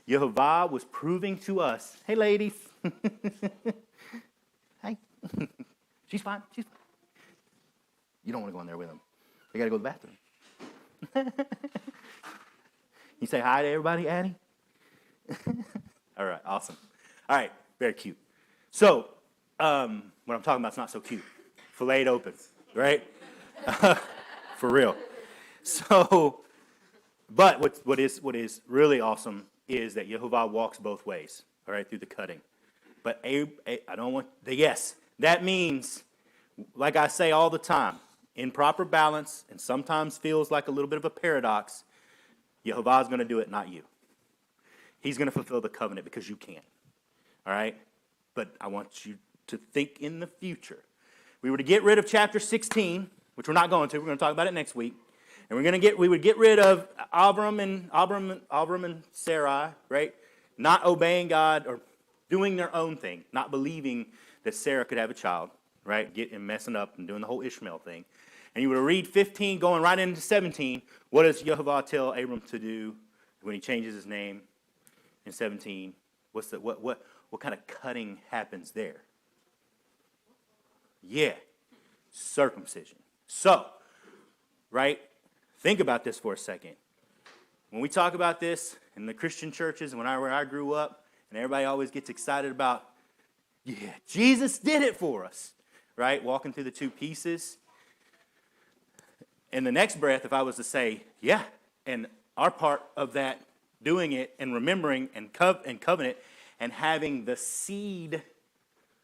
Yehovah was proving to us, hey, ladies. Hey. She's fine. She's fine. You don't want to go in there with them. They got to go to the bathroom. You say hi to everybody, Addie? All right, awesome. All right, very cute. So, what I'm talking about is not so cute. Filleted open, right? For real. So, but what is really awesome is that Yehovah walks both ways, all right, through the cutting. But I don't want, yes, that means, like I say all the time, in proper balance, and sometimes feels like a little bit of a paradox, Yehovah is going to do it, not you. He's going to fulfill the covenant because you can't. All right? But I want you to think in the future. We were to get rid of chapter 16, which we're not going to. We're going to talk about it next week. And we would get rid of Abram and Sarai, right? Not obeying God or doing their own thing, not believing that Sarah could have a child, right? Getting messing up and doing the whole Ishmael thing. And you were to read 15, going right into 17. What does Yehovah tell Abram to do when he changes his name in 17? What kind of cutting happens there? Yeah, circumcision. So, right, think about this for a second. When we talk about this in the Christian churches, where I grew up, and everybody always gets excited about, yeah, Jesus did it for us, right? Walking through the two pieces. In the next breath, if I was to say, yeah, and our part of that, doing it and remembering and covenant and having the seed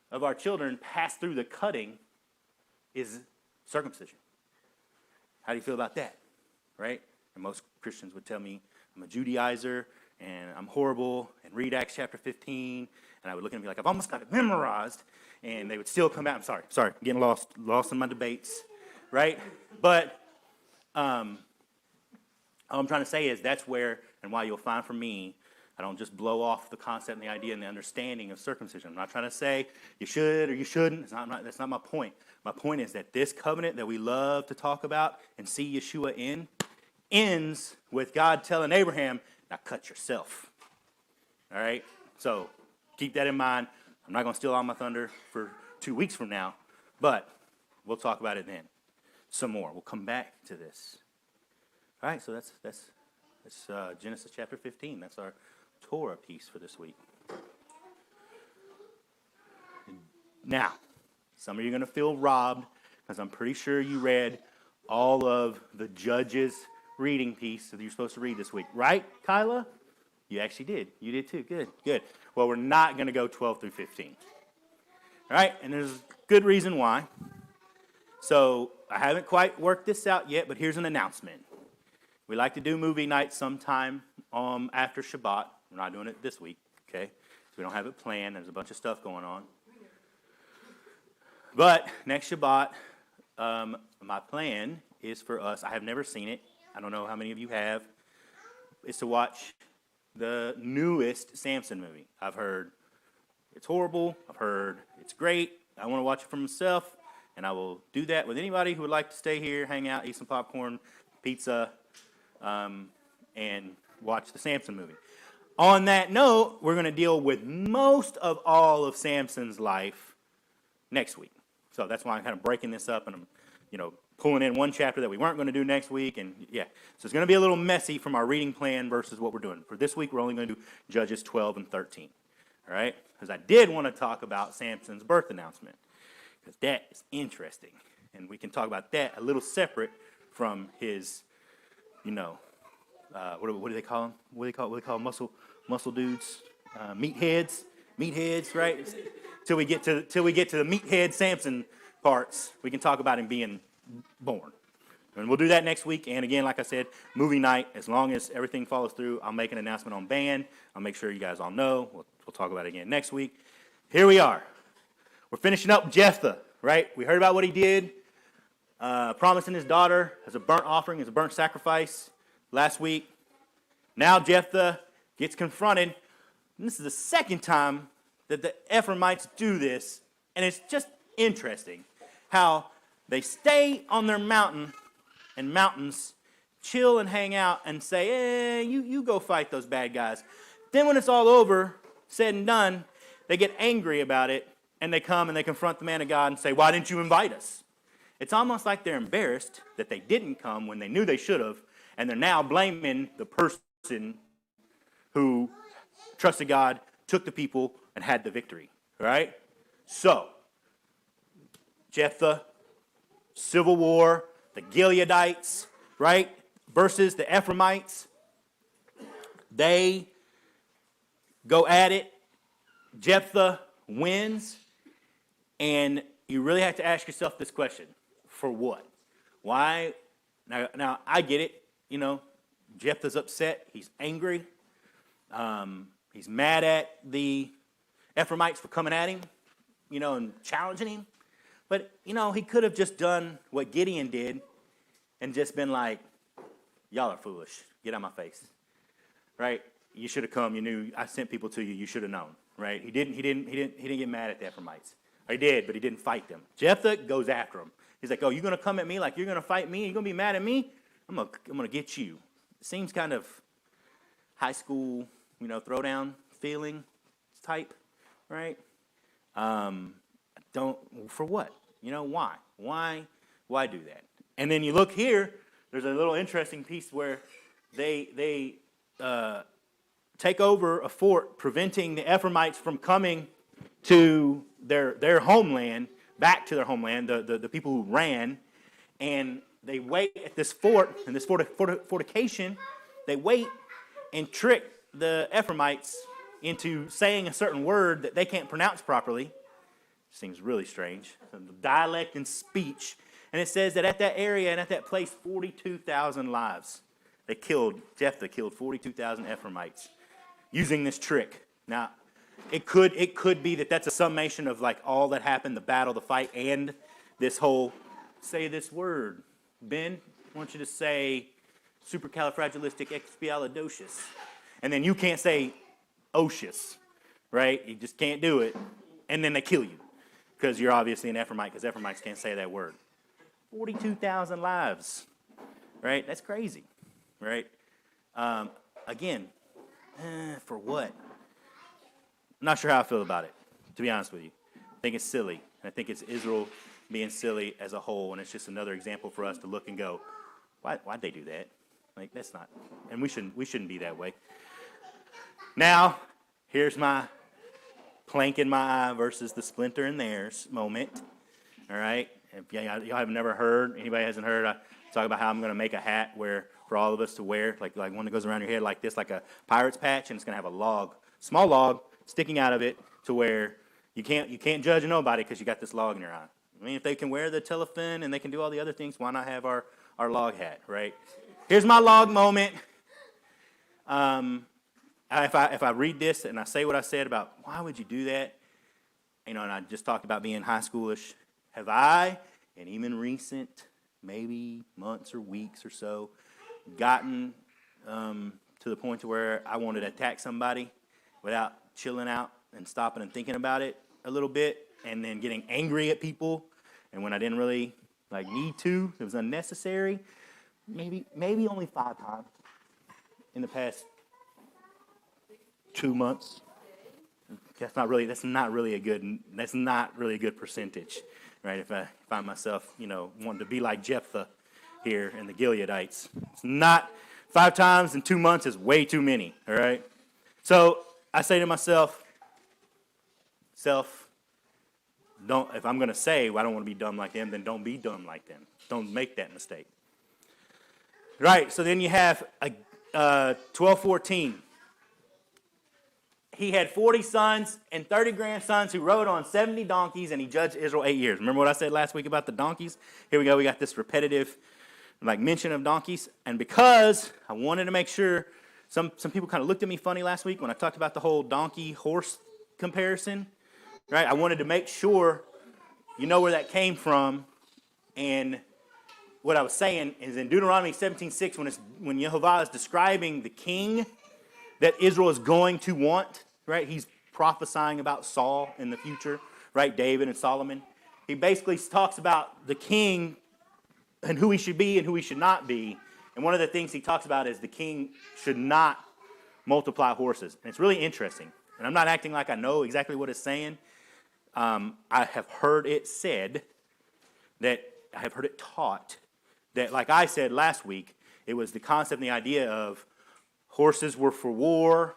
of our children pass through the cutting is circumcision. How do you feel about that, right? And most Christians would tell me I'm a Judaizer and I'm horrible and read Acts chapter 15, and I would look at them and be like, I've almost got it memorized, and they would still come out. I'm sorry, getting lost in my debates, right? But all I'm trying to say is that's where and why you'll find from me, I don't just blow off the concept and the idea and the understanding of circumcision. I'm not trying to say you should or you shouldn't. That's not my point. My point is that this covenant that we love to talk about and see Yeshua in ends with God telling Abraham, now cut yourself. All right? So keep that in mind. I'm not going to steal all my thunder for 2 weeks from now, but we'll talk about it then some more. We'll come back to this. All right, so that's Genesis chapter 15. That's our Torah piece for this week. Now, some of you are going to feel robbed because I'm pretty sure you read all of the Judges reading piece that you're supposed to read this week. Right, Kyla? You actually did. You did too. Good. Well, we're not going to go 12 through 15. All right, and there's a good reason why. So I haven't quite worked this out yet, but here's an announcement. We like to do movie night sometime after Shabbat. We're not doing it this week, okay? So we don't have it planned. There's a bunch of stuff going on. But next Shabbat, my plan is for us, I have never seen it. I don't know how many of you have. Is to watch the newest Samson movie. I've heard it's horrible. I've heard it's great. I want to watch it for myself, and I will do that with anybody who would like to stay here, hang out, eat some popcorn, pizza, and watch the Samson movie. On that note, we're going to deal with most of all of Samson's life next week. So that's why I'm kind of breaking this up, and I'm, pulling in one chapter that we weren't going to do next week. And yeah, so it's going to be a little messy from our reading plan versus what we're doing. For this week, we're only going to do Judges 12 and 13. All right? Because I did want to talk about Samson's birth announcement, because that is interesting. And we can talk about that a little separate from his, what do they call them? What do they call muscle dudes? Meatheads, right? Till we get to the meathead Samson parts, we can talk about him being born. And we'll do that next week. And again, like I said, movie night, as long as everything follows through, I'll make an announcement on band. I'll make sure you guys all know. We'll talk about it again next week. Here we are. We're finishing up Jephthah, right? We heard about what he did, promising his daughter as a burnt offering, as a burnt sacrifice last week. Now Jephthah gets confronted. And this is the second time that the Ephraimites do this. And it's just interesting how they stay on their mountains, chill and hang out and say, hey, you go fight those bad guys. Then when it's all over, said and done, they get angry about it, and they come and they confront the man of God and say, why didn't you invite us? It's almost like they're embarrassed that they didn't come when they knew they should have, and they're now blaming the person who trusted God, took the people, and had the victory, right? So, Jephthah, civil war, the Gileadites, right, versus the Ephraimites. They go at it. Jephthah wins. And you really have to ask yourself this question. For what? Why? Now I get it. Jephthah's upset. He's angry. He's mad at the Ephraimites for coming at him, and challenging him. But, he could have just done what Gideon did and just been like, y'all are foolish. Get out of my face. Right? You should have come. You knew I sent people to you. You should have known. Right? He didn't get mad at the Ephraimites. Or he did, but he didn't fight them. Jephthah goes after him. He's like, oh, you're going to come at me like you're going to fight me? You're going to be mad at me? I'm going to get you. It seems kind of high school, throwdown feeling type. Right? For what? Why? Why do that? And then you look here, there's a little interesting piece where they take over a fort, preventing the Ephraimites from coming to their homeland, back to their homeland, the people who ran, and they wait at this fort, and this fortification, they wait and trick the Ephraimites into saying a certain word that they can't pronounce properly. Seems really strange. The dialect and speech. And it says that at that area and at that place, 42,000 lives. Jephthah killed 42,000 Ephraimites using this trick. Now, it could be that that's a summation of like all that happened, the battle, the fight, and this whole, say this word. Ben, I want you to say supercalifragilisticexpialidocious. And then you can't say ocious, right? You just can't do it. And then they kill you. Because you're obviously an Ephraimite, because Ephraimites can't say that word. 42,000 lives, right? That's crazy, right? Again, for what? I'm not sure how I feel about it, to be honest with you. I think it's silly. I think it's Israel being silly as a whole, and it's just another example for us to look and go, why'd they do that? Like, that's not, and we shouldn't be that way. Now, here's my plank in my eye versus the splinter in theirs moment. All right? If y'all have never heard, anybody hasn't heard, I talk about how I'm going to make a hat where for all of us to wear, like one that goes around your head like this, like a pirate's patch, and it's going to have a small log sticking out of it to where you can't judge nobody because you got this log in your eye. I mean, if they can wear the telefin and they can do all the other things, why not have our log hat, right? Here's my log moment. If I read this and I say what I said about why would you do that, and I just talked about being high schoolish, have I, in even recent, maybe months or weeks or so, gotten to the point to where I wanted to attack somebody without chilling out and stopping and thinking about it a little bit, and then getting angry at people, and when I didn't really need to, it was unnecessary. Maybe only 5 times in the past 2 months. That's not really a good percentage, right? If I find myself, wanting to be like Jephthah here in the Gileadites, it's not 5 times in 2 months is way too many. All right, so I say to myself, don't. If I'm going to say, well, I don't want to be dumb like them, then don't be dumb like them. Don't make that mistake. Right. So then you have 12:14. He had 40 sons and 30 grandsons who rode on 70 donkeys, and he judged Israel 8 years. Remember what I said last week about the donkeys? Here we go. We got this repetitive mention of donkeys. And because I wanted to make sure, some people kind of looked at me funny last week when I talked about the whole donkey-horse comparison. Right? I wanted to make sure you know where that came from. And what I was saying is in Deuteronomy 17:6, when Yehovah is describing the king that Israel is going to want, right? He's prophesying about Saul in the future, right? David and Solomon. He basically talks about the king and who he should be and who he should not be. And one of the things he talks about is the king should not multiply horses. And it's really interesting. And I'm not acting like I know exactly what it's saying. I have heard it said that, I have heard it taught that, like I said last week, it was the concept and the idea of horses were for war,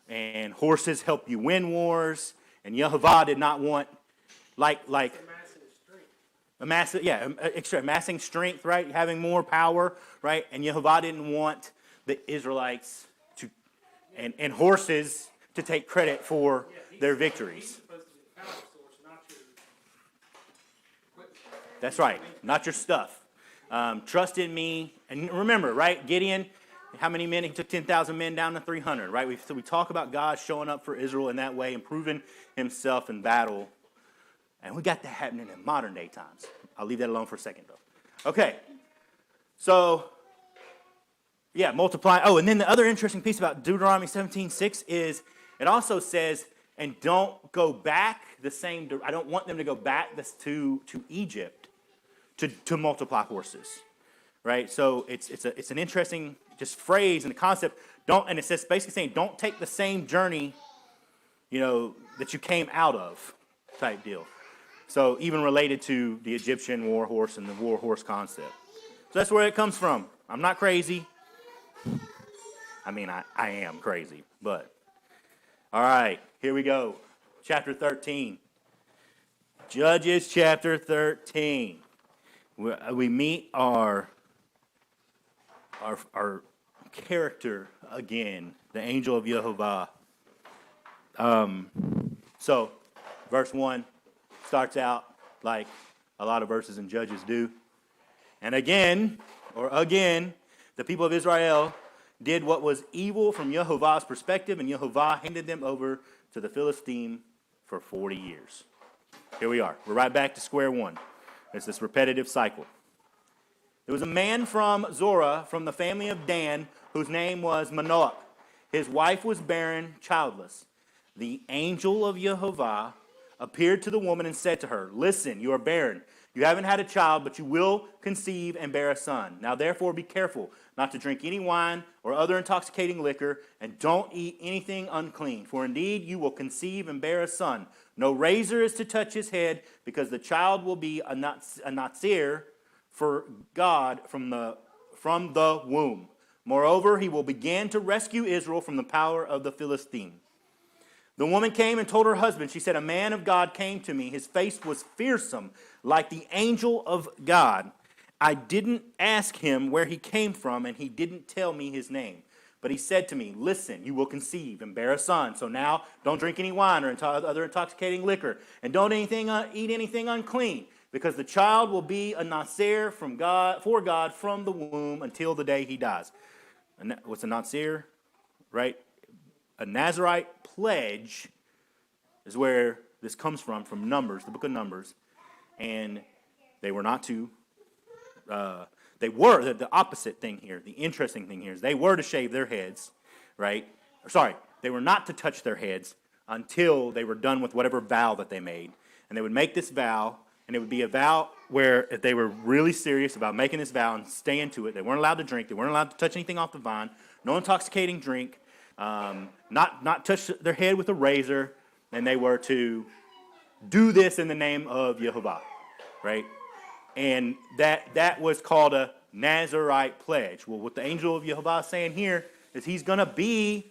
and horses help you win wars, and Yehovah did not want, amassing strength, right? Having more power, right? And Yehovah didn't want the Israelites to, and horses to take credit for their victories. That's right, not your stuff. Trust in me, and remember, right? Gideon. How many men? He took 10,000 men down to 300, right? We talk about God showing up for Israel in that way and proving himself in battle. And we got that happening in modern day times. I'll leave that alone for a second, though. Okay. So, yeah, multiply. Oh, and then the other interesting piece about Deuteronomy 17:6 is it also says, and don't go back the same. I don't want them to go back to Egypt to multiply horses, right? So it's an interesting just phrase and the concept. And it says basically saying don't take the same journey, that you came out of, type deal. So even related to the Egyptian war horse and the war horse concept. So that's where it comes from. I'm not crazy. I mean, I am crazy, but all right, here we go. Chapter 13. Judges chapter 13. We meet our character again, the angel of Yehovah. So, verse 1 starts out like a lot of verses in Judges do. And again, the people of Israel did what was evil from Yehovah's perspective, and Yehovah handed them over to the Philistine for 40 years. Here we are. We're right back to square one. It's this repetitive cycle. There was a man from Zorah, from the family of Dan, whose name was Manoach. His wife was barren, childless. The angel of Yehovah appeared to the woman and said to her, "Listen, you are barren. You haven't had a child, but you will conceive and bear a son. Now therefore be careful not to drink any wine or other intoxicating liquor, and don't eat anything unclean. For indeed you will conceive and bear a son. No razor is to touch his head, because the child will be a Nazir for God from the womb. Moreover, he will begin to rescue Israel from the power of the Philistine." The woman came and told her husband. She said, "A man of God came to me. His face was fearsome, like the angel of God. I didn't ask him where he came from, and he didn't tell me his name. But he said to me, 'Listen, you will conceive and bear a son. So now don't drink any wine or other intoxicating liquor, and don't eat anything unclean, because the child will be a Nazir for God from the womb until the day he dies.'" And what's a Nazir? Right? A Nazirite pledge is where this comes from Numbers, the book of Numbers. And they were not to, the opposite thing here, the interesting thing here is they were to shave their heads, right? Sorry, they were not to touch their heads until they were done with whatever vow that they made. And they would make this vow, and it would be a vow where if they were really serious about making this vow and staying to it, they weren't allowed to drink, they weren't allowed to touch anything off the vine, no intoxicating drink, not touch their head with a razor, and they were to do this in the name of Yehovah, right? And that was called a Nazarite pledge. Well, what the angel of Yehovah is saying here is he's going to be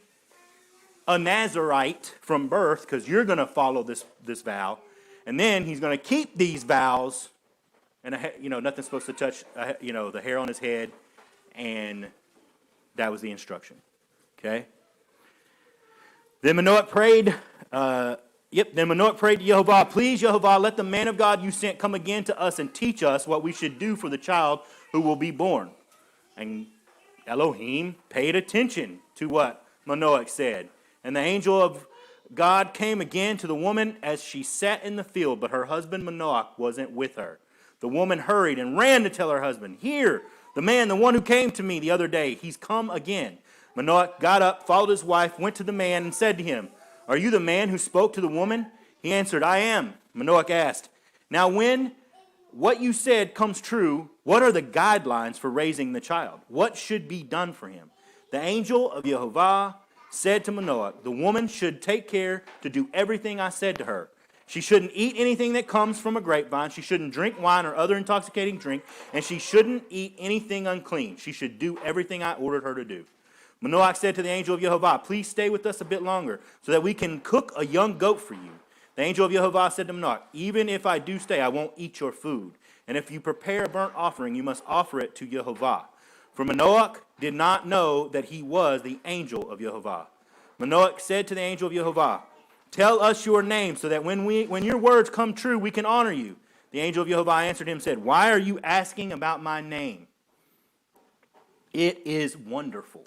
a Nazarite from birth because you're going to follow this vow. And then he's going to keep these vows, and nothing's supposed to touch the hair on his head, and that was the instruction. Okay. Then Manoah prayed. Then Manoah prayed to Yehovah, "Please, Yehovah, let the man of God you sent come again to us and teach us what we should do for the child who will be born." And Elohim paid attention to what Manoah said. And the angel of God came again to the woman as she sat in the field, but her husband Manoah wasn't with her. The woman hurried and ran to tell her husband, "Here, the man, the one who came to me the other day, he's come again." Manoah got up, followed his wife, went to the man, and said to him, "Are you the man who spoke to the woman?" He answered, "I am." Manoah asked, "Now when what you said comes true, what are the guidelines for raising the child? What should be done for him?" The angel of Yehovah said to Manoah, "The woman should take care to do everything I said to her. She shouldn't eat anything that comes from a grapevine. She shouldn't drink wine or other intoxicating drink. And she shouldn't eat anything unclean. She should do everything I ordered her to do." Manoah said to the angel of Yehovah, "Please stay with us a bit longer so that we can cook a young goat for you." The angel of Yehovah said to Manoah, "Even if I do stay, I won't eat your food. And if you prepare a burnt offering, you must offer it to Yehovah." For Manoah did not know that he was the angel of Yehovah. Manoah said to the angel of Yehovah, "Tell us your name so that when your words come true, we can honor you." The angel of Yehovah answered him and said, "Why are you asking about my name? It is wonderful."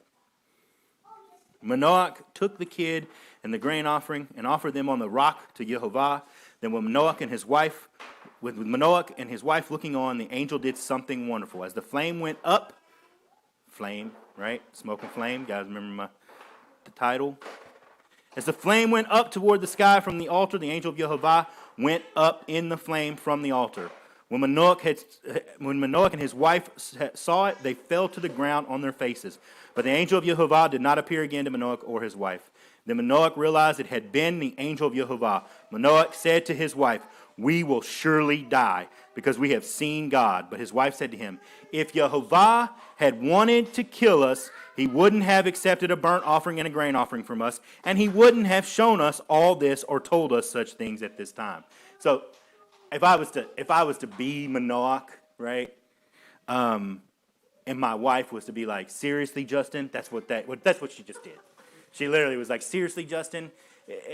Manoah took the kid and the grain offering and offered them on the rock to Yehovah. Then with Manoah and his wife looking on, the angel did something wonderful. As the flame went up, flame, right? Smoke and flame. Guys, remember the title? As the flame went up toward the sky from the altar, the angel of Yehovah went up in the flame from the altar. When Manoah and his wife saw it, they fell to the ground on their faces. But the angel of Yehovah did not appear again to Manoah or his wife. Then Manoah realized it had been the angel of Yehovah. Manoah said to his wife, "We will surely die because we have seen God." But his wife said to him, "If Yehovah had wanted to kill us, he wouldn't have accepted a burnt offering and a grain offering from us, and he wouldn't have shown us all this or told us such things at this time." So if I was to be Manoah, right, and my wife was to be like, "Seriously, Justin?" That's what she just did. She literally was like, "Seriously, Justin?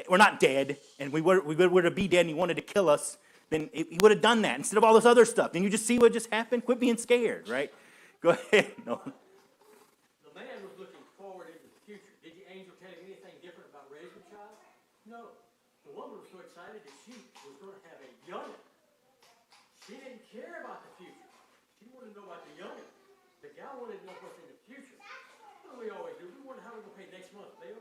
We're not dead, and we were to be dead, and he wanted to kill us. Then he would have done that instead of all this other stuff. Then you just see what just happened. Quit being scared, right?" Go ahead. No. The man was looking forward into the future. Did the angel tell him anything different about raising a child? No. The woman was so excited that she was going to have a youngin. She didn't care about the future. She wanted to know about the youngin. The guy wanted to know what's in the future. What do we always do? We wonder how we're going to pay next month's bill.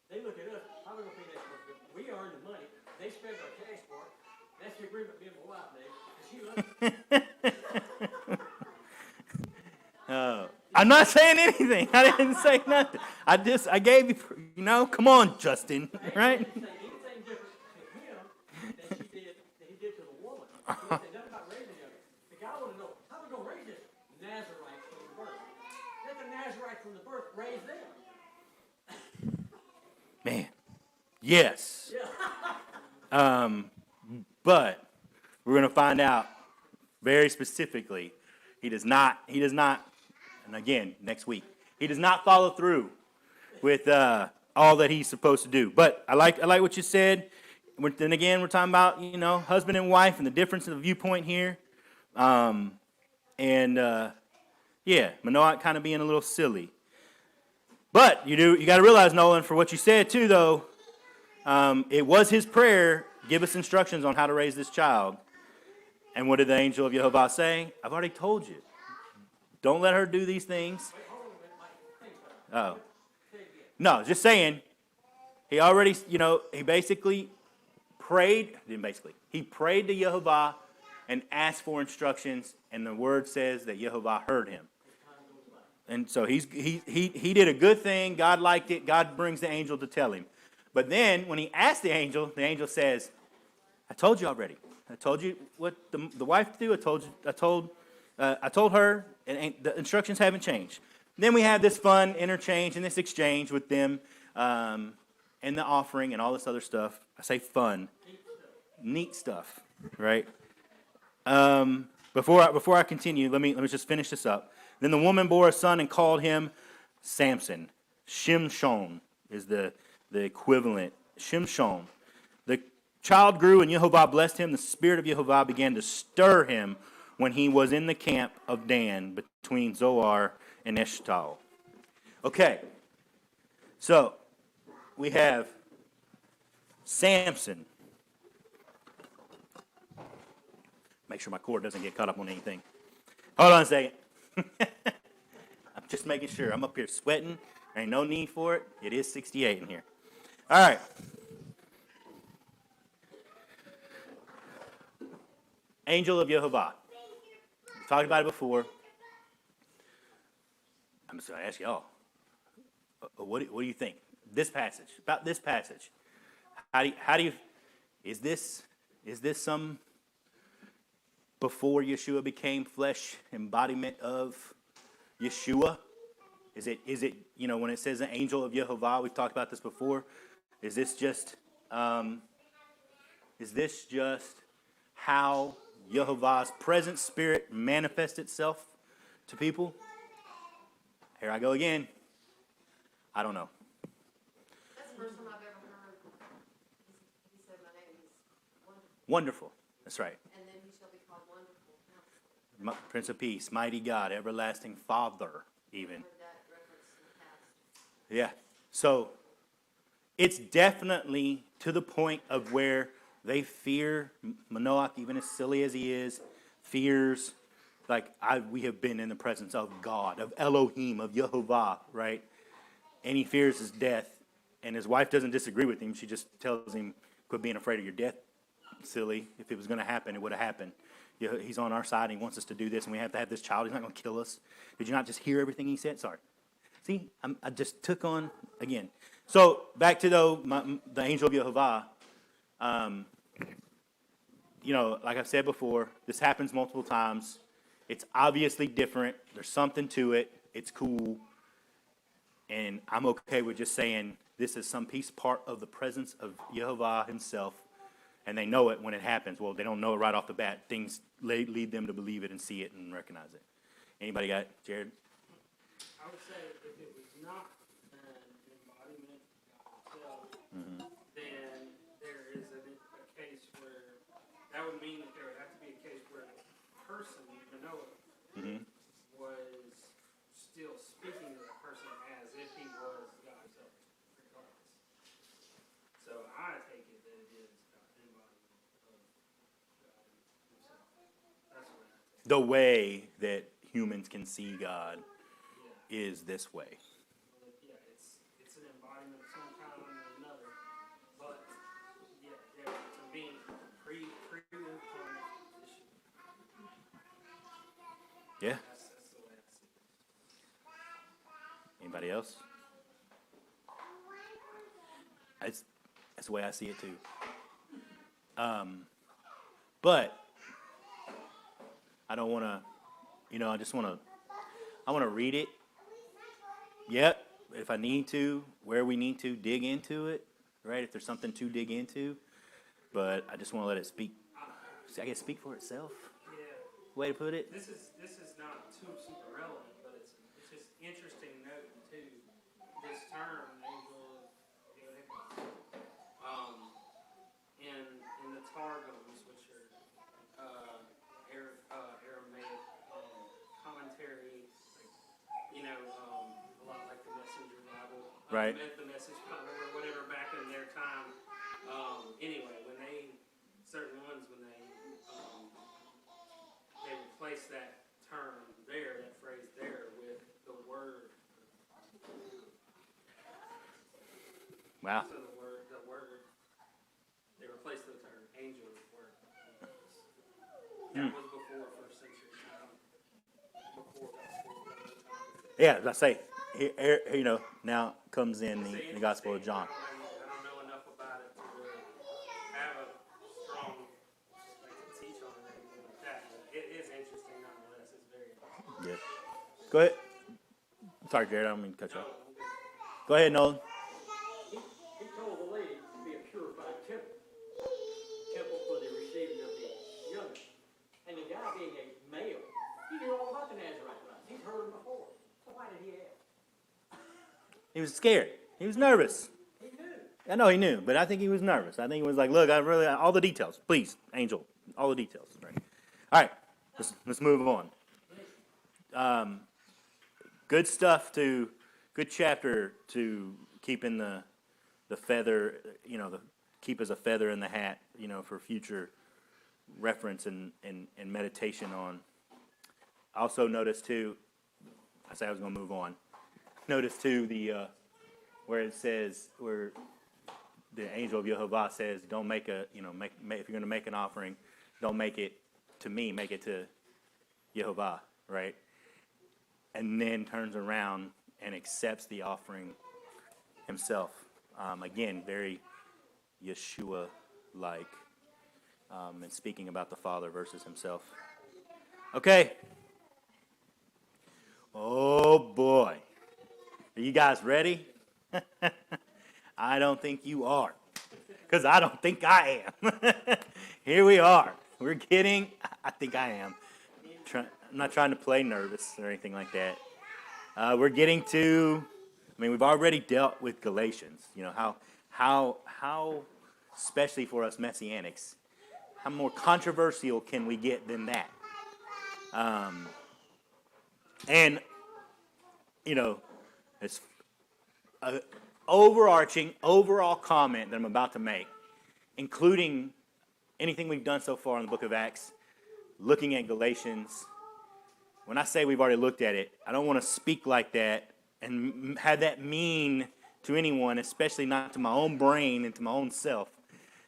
They look at us, how are we going to pay next month's bill? We earn the money. They spend our cash for it. That's the agreement me and my wife made. And she loves it. I'm not saying anything. I didn't say nothing. I gave you, come on, Justin, right? He didn't say anything different to him than he did to the woman. He didn't say nothing about raising him. The guy wanted to know, how are we going to raise this Nazarite from the birth? Let the Nazarite from the birth raise them. Man, yes. But we're going to find out very specifically. He does not, and again, next week, he does not follow through with all that he's supposed to do. But I like what you said. Then again, we're talking about, husband and wife and the difference in the viewpoint here. Manoah kind of being a little silly. But you got to realize, Nolan, for what you said too, though, it was his prayer, give us instructions on how to raise this child. And what did the angel of Yehovah say? I've already told you. Don't let her do these things. Oh. No, just saying, He already, he basically prayed, he prayed to Yehovah and asked for instructions, and the word says that Yehovah heard him. And so he did a good thing. God liked it. God brings the angel to tell him. But then when he asked the angel says, I told you already. I told you what the wife to do. I told her, and the instructions haven't changed. Then we have this fun interchange and this exchange with them and the offering and all this other stuff. I say fun. Neat stuff, right? Before I continue, let me just finish this up. Then the woman bore a son and called him Samson. Shimshon is the equivalent. Shimshon. The child grew and Yehovah blessed him. The spirit of Yehovah began to stir him when he was in the camp of Dan between Zoar and Eshtal. Okay. So, we have Samson. Make sure my cord doesn't get caught up on anything. Hold on a second. I'm just making sure. I'm up here sweating. There ain't no need for it. It is 68 in here. All right. Angel of Yehovah. We talked about it before. I'm just going to ask y'all. What do you think? About this passage. How do you is this some before Yeshua became flesh embodiment of Yeshua? Is it when it says an angel of Yehovah, we've talked about this before, is this just how Yehovah's present spirit manifests itself to people? Here I go again. I don't know. That's the first time I've ever heard he said my name. He's Wonderful. That's right. And then he shall be called Wonderful. Prince of Peace, Mighty God, Everlasting Father, even. Heard that reference in the past. Yeah. So it's definitely to the point of where they fear Manoach, even as silly as he is, fears we have been in the presence of God, of Elohim, of Yehovah, right? And he fears his death. And his wife doesn't disagree with him. She just tells him, quit being afraid of your death, silly. If it was going to happen, it would have happened. He's on our side, and he wants us to do this, and we have to have this child. He's not going to kill us. Did you not just hear everything he said? Sorry. See, I just took on again. So back to the angel of Yehovah. Like I've said before, this happens multiple times. It's obviously different. There's something to it. It's cool. And I'm okay with just saying this is some part of the presence of Yehovah himself. And they know it when it happens. Well, they don't know it right off the bat. Things lead them to believe it and see it and recognize it. Anybody got it? Jared? I would say if it was not an embodiment of God himself, then there is a case where that would mean that there would have to be a case where the person, Manoah, was still speaking to the person as if he was God himself, regardless. So I take it that it is an embodiment of God himself. That's what I take. The way that humans can see God is this way. Yeah, it's an embodiment of some kind or another, but to me, pre-incarnate issue. Yeah. That's the way I see it. Anybody else? That's the way I see it too. But I don't want to, I want to read it. Yep, if I need to, where we need to dig into it, right? If there's something to dig into, but I just want to let it speak. I guess speak for itself. Yeah. Way to put it. This is not too super relevant, but it's just interesting note too. This term, angel of Yehovah, in the Targums, which are Aramaic commentary, a lot like the Messenger Bible, Right. The Message Bible, or whatever back in their time. Anyway, certain ones when they replace that term there, that phrase there, with the word. Wow. So the word That was before first century time. Before Yeah, as I say, here, now comes in the Gospel of John. I don't know enough about it to really have a strong teach on it or anything like that. But it is interesting nonetheless. It's very Yeah. Go ahead. Sorry, Jared, I don't mean to cut you off. Go ahead, Nolan. He told the lady to be a purified temple for the receiving of the young. And the guy being a male, he knew all about the Nazarite rites. He'd heard them before. So why did he ask? He was scared. He was nervous. He knew. I know he knew, but I think he was nervous. I think he was like, look, all the details. Please, Angel, all the details. Right. All right, let's move on. Good stuff good chapter to keep in the feather, keep as a feather in the hat, for future reference and meditation on. Also notice too, I said I was going to move on. Notice too where it says, where the angel of Jehovah says, don't make if you're going to make an offering, don't make it to me, make it to Jehovah, right? And then turns around and accepts the offering himself. Again, very Yeshua-like, and speaking about the Father versus himself. Okay. Oh boy. Are you guys ready? I don't think you are, because I don't think I am. Here we are. I think I am. I'm not trying to play nervous or anything like that. We're getting to, we've already dealt with Galatians. How, especially for us Messianics, how more controversial can we get than that? And, it's an overall comment that I'm about to make, including anything we've done so far in the book of Acts, looking at Galatians. When I say we've already looked at it, I don't want to speak like that and have that mean to anyone, especially not to my own brain and to my own self,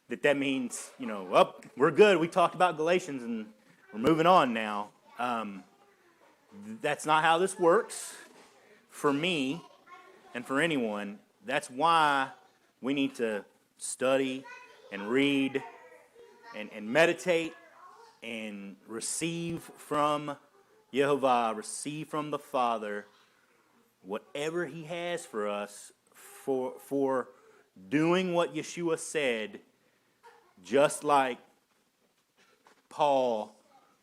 that means, we're good. We talked about Galatians and we're moving on now. That's not how this works for me and for anyone. That's why we need to study and read and meditate and receive from Yehovah, receive from the Father whatever he has for us for doing what Yeshua said, just like Paul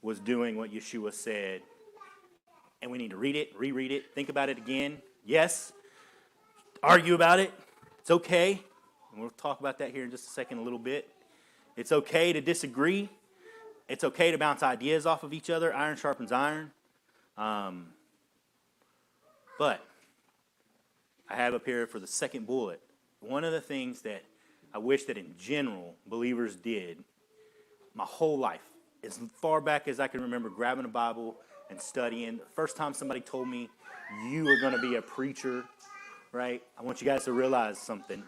was doing what Yeshua said. And we need to read it, reread it, think about it again. Yes, argue about it. It's okay. And we'll talk about that here in just a second, a little bit. It's okay to disagree. It's okay to bounce ideas off of each other. Iron sharpens iron. But I have up here for the second bullet, one of the things that I wish that in general believers did my whole life, as far back as I can remember, grabbing a Bible and studying. The first time somebody told me, you are going to be a preacher, right? I want you guys to realize something.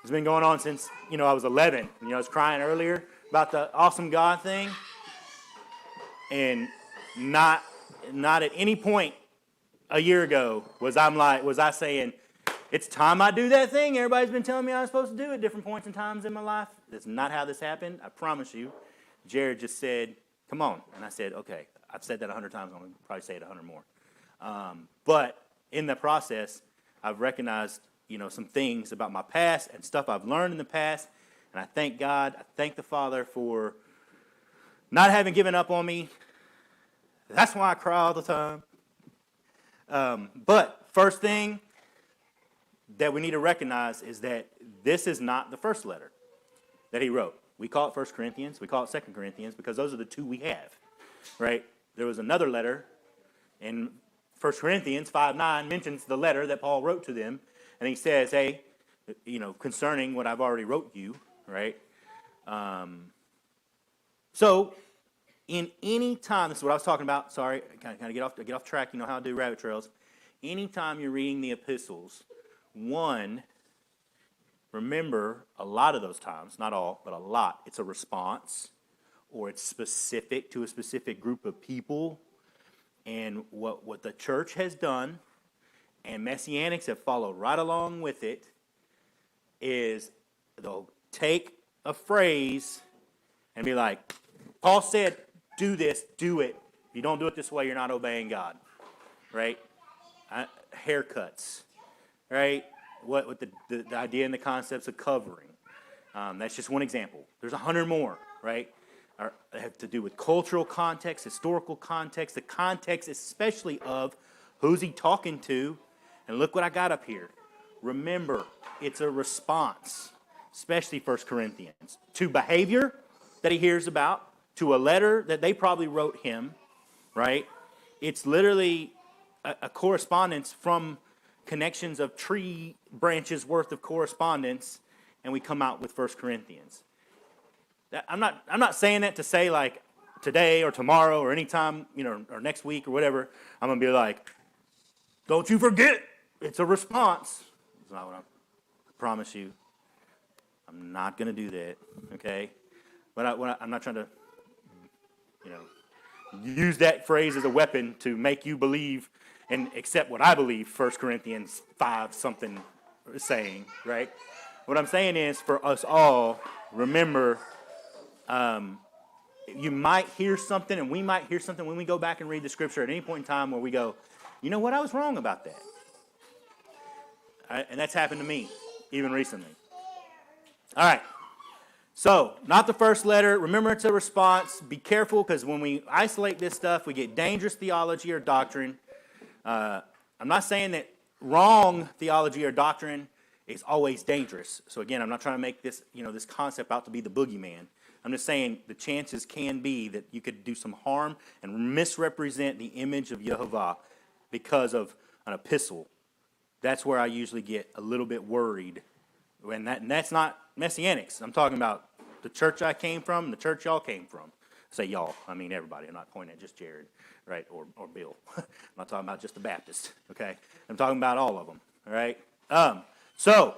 It's been going on since, I was 11. I was crying earlier about the awesome God thing. And not at any point a year ago was I saying, it's time I do that thing everybody's been telling me I'm supposed to do at different points and times in my life. That's not how this happened. I promise you. Jared just said, come on. And I said, okay. I've said that 100 times. I'm going to probably say it 100 more. But in the process, I've recognized, some things about my past and stuff I've learned in the past. And I thank God. I thank the Father for not having given up on me. That's why I cry all the time. But first thing that we need to recognize is that this is not the first letter that he wrote. We call it 1 Corinthians. We call it 2 Corinthians because those are the two we have, right? There was another letter in 1 Corinthians 5:9 mentions the letter that Paul wrote to them. And he says, hey, concerning what I've already wrote you, right? So in any time, this is what I was talking about. Sorry, kind of get off track. You know how I do rabbit trails. Anytime you're reading the epistles, one, remember a lot of those times, not all, but a lot, it's a response or it's specific to a specific group of people. And what the church has done, and Messianics have followed right along with it, is they'll take a phrase and be like, Paul said, do this, do it. If you don't do it this way, you're not obeying God, right? Haircuts, right? What the idea and the concepts of covering. That's just one example. There's 100 more, right? They have to do with cultural context, historical context, the context especially of who's he talking to. And look what I got up here. Remember, it's a response, especially 1 Corinthians, to behavior that he hears about, to a letter that they probably wrote him, right? It's literally a correspondence from connections of tree branches worth of correspondence, and we come out with 1 Corinthians. I'm not saying that to say like today or tomorrow or anytime, or next week or whatever, I'm going to be like, don't you forget, it's a response. It's not what I promise you. I'm not going to do that, okay? But I'm not trying to, use that phrase as a weapon to make you believe and accept what I believe 1 Corinthians 5 something is saying, right? What I'm saying is for us all, remember, you might hear something and we might hear something when we go back and read the scripture at any point in time where we go, you know what, I was wrong about that. And that's happened to me even recently. All right. So, not the first letter. Remember, it's a response. Be careful, because when we isolate this stuff, we get dangerous theology or doctrine. I'm not saying that wrong theology or doctrine is always dangerous. So again, I'm not trying to make this, this concept out to be the boogeyman. I'm just saying the chances can be that you could do some harm and misrepresent the image of Yehovah because of an epistle. That's where I usually get a little bit worried. And that's not Messianics. I'm talking about the church I came from and the church y'all came from. I say y'all, I mean everybody. I'm not pointing at just Jared, right, or Bill. I'm not talking about just the Baptist, okay? I'm talking about all of them, all right? So,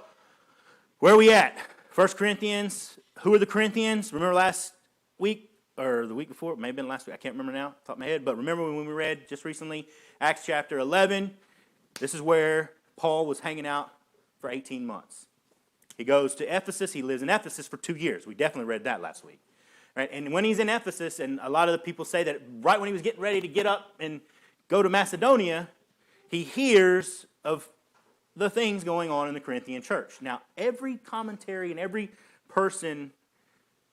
where are we at? 1 Corinthians. Who are the Corinthians? Remember last week, or the week before? It may have been last week. I can't remember now, top of my head. But remember when we read just recently, Acts chapter 11. This is where Paul was hanging out for 18 months. He goes to Ephesus. He lives in Ephesus for 2 years. We definitely read that last week. Right? And when he's in Ephesus, and a lot of the people say that right when he was getting ready to get up and go to Macedonia, he hears of the things going on in the Corinthian church. Now, every commentary and every person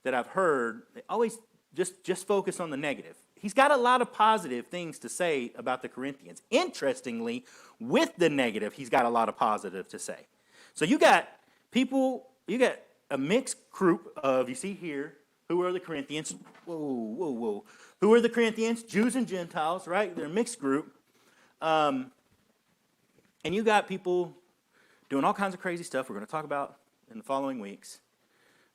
that I've heard, they always just focus on the negative. He's got a lot of positive things to say about the Corinthians. Interestingly, with the negative, he's got a lot of positive to say. So you got people, you got a mixed group of, you see here, who are the Corinthians? Whoa. Who are the Corinthians? Jews and Gentiles, right? They're a mixed group. And you got people doing all kinds of crazy stuff we're going to talk about in the following weeks,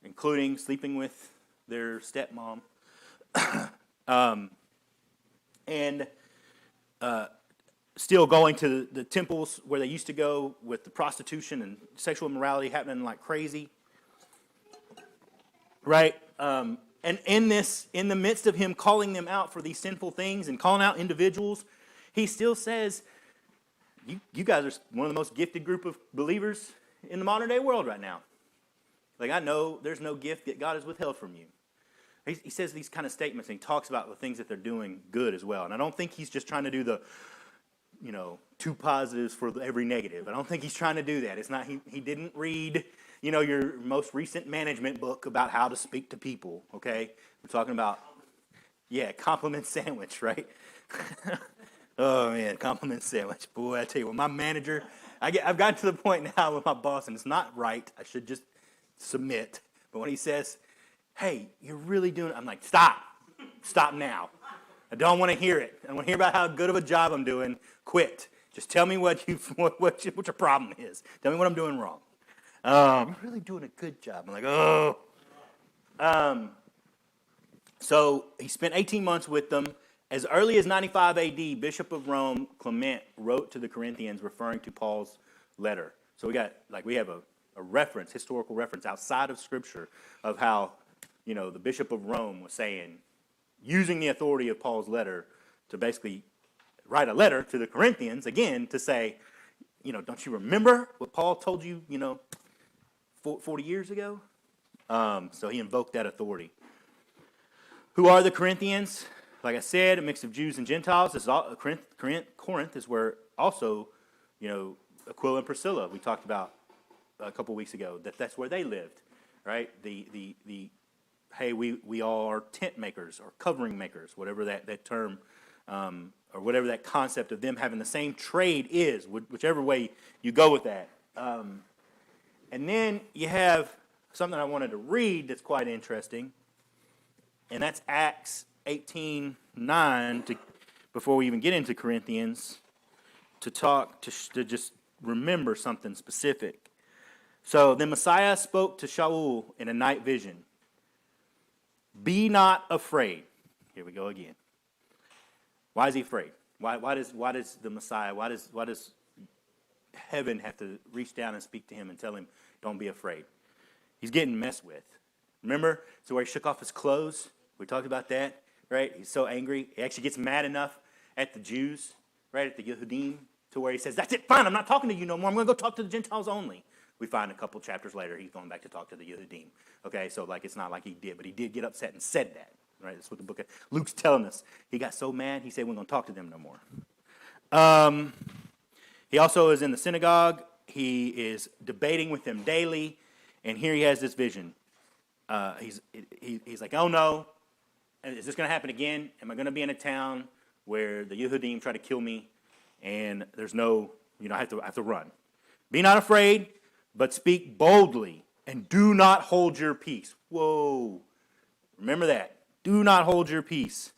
including sleeping with their stepmom. And still going to the temples where they used to go with the prostitution and sexual immorality happening like crazy. Right? And in the midst of him calling them out for these sinful things and calling out individuals, he still says, you guys are one of the most gifted group of believers in the modern day world right now. Like, I know there's no gift that God has withheld from you. He says these kind of statements, and he talks about the things that they're doing good as well. And I don't think he's just trying to do the, two positives for every negative. I don't think he's trying to do that. It's not, he didn't read, your most recent management book about how to speak to people, okay? We're talking about, compliment sandwich, right? Oh, man, compliment sandwich. Boy, I tell you what, my manager, I've gotten to the point now with my boss, and it's not right. I should just submit. But when he says, hey, you're really doing it, I'm like, stop now. I don't want to hear it. I want to hear about how good of a job I'm doing. Quit. Just tell me what your problem is. Tell me what I'm doing wrong. I'm really doing a good job. I'm like, oh. So he spent 18 months with them. As early as 95 AD, Bishop of Rome, Clement, wrote to the Corinthians referring to Paul's letter. So we have a reference, historical reference outside of Scripture of how, the Bishop of Rome was saying, using the authority of Paul's letter to basically write a letter to the Corinthians, again, to say, don't you remember what Paul told you, 40 years ago? So he invoked that authority. Who are the Corinthians? Like I said, a mix of Jews and Gentiles. This is all, Corinth is where also, Aquila and Priscilla, we talked about a couple weeks ago, that's where they lived, right? Hey, we all are tent makers or covering makers, whatever that term, or whatever that concept of them having the same trade is, whichever way you go with that. And then you have something I wanted to read that's quite interesting, and that's Acts 18:9, before we even get into Corinthians, to just remember something specific. So the Messiah spoke to Shaul in a night vision. Be not afraid. Here we go again. Why is he afraid? Why does the Messiah, why does heaven have to reach down and speak to him and tell him, don't be afraid? He's getting messed with. Remember? So where he shook off his clothes? We talked about that, right? He's so angry. He actually gets mad enough at the Jews, right, at the Yehudim, to where he says, that's it, fine, I'm not talking to you no more. I'm going to go talk to the Gentiles only. We find a couple chapters later he's going back to talk to the Yehudim. Okay, so it's not like he did, but he did get upset and said that. Right, that's what the book of Luke's telling us. He got so mad, he said, we're going to talk to them no more. He also is in the synagogue. He is debating with them daily, and here he has this vision. He's like, oh no, is this going to happen again? Am I going to be in a town where the Yehudim try to kill me, and there's no, I have to run. Be not afraid, but speak boldly, and do not hold your peace. Whoa, remember that. Do not hold your peace.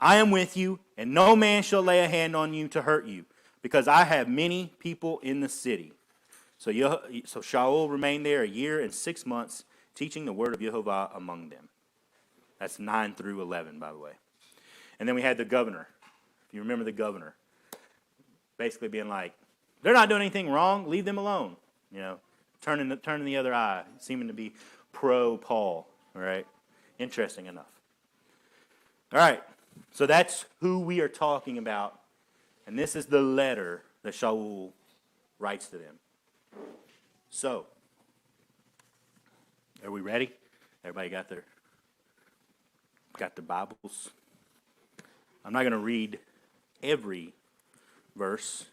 I am with you, and no man shall lay a hand on you to hurt you, because I have many people in the city. So Shaul remained there 1 year and 6 months, teaching the word of Yehovah among them. That's 9 through 11, by the way. And then we had the governor. If you remember the governor, basically being like, they're not doing anything wrong, leave them alone. Turning the other eye, seeming to be pro-Paul, all right? Interesting enough. All right, so that's who we are talking about, and this is the letter that Shaul writes to them. So, are we ready? Everybody got their Bibles? I'm not going to read every verse,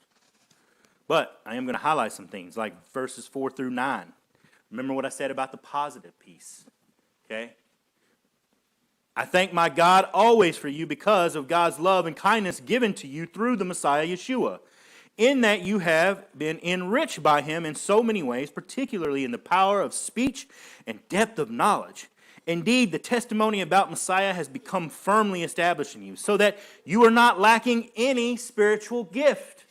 but I am going to highlight some things, like verses 4 through 9. Remember what I said about the positive piece, okay? I thank my God always for you because of God's love and kindness given to you through the Messiah Yeshua, in that you have been enriched by him in so many ways, particularly in the power of speech and depth of knowledge. Indeed, the testimony about Messiah has become firmly established in you, so that you are not lacking any spiritual gift,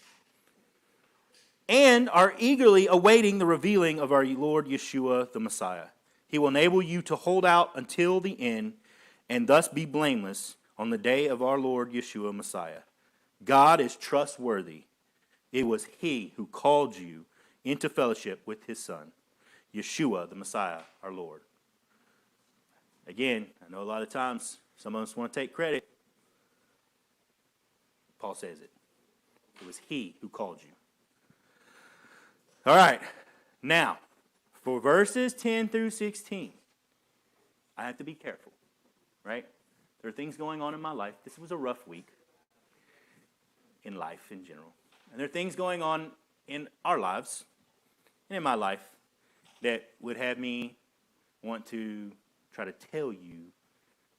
and are eagerly awaiting the revealing of our Lord Yeshua the Messiah. He will enable you to hold out until the end, and thus be blameless on the day of our Lord Yeshua Messiah. God is trustworthy. It was he who called you into fellowship with his Son, Yeshua the Messiah, our Lord. Again, I know a lot of times some of us want to take credit. Paul says it. It was he who called you. All right. Now, for verses 10 through 16, I have to be careful. Right? There are things going on in my life. This was a rough week in life in general. And there are things going on in our lives and in my life that would have me want to try to tell you,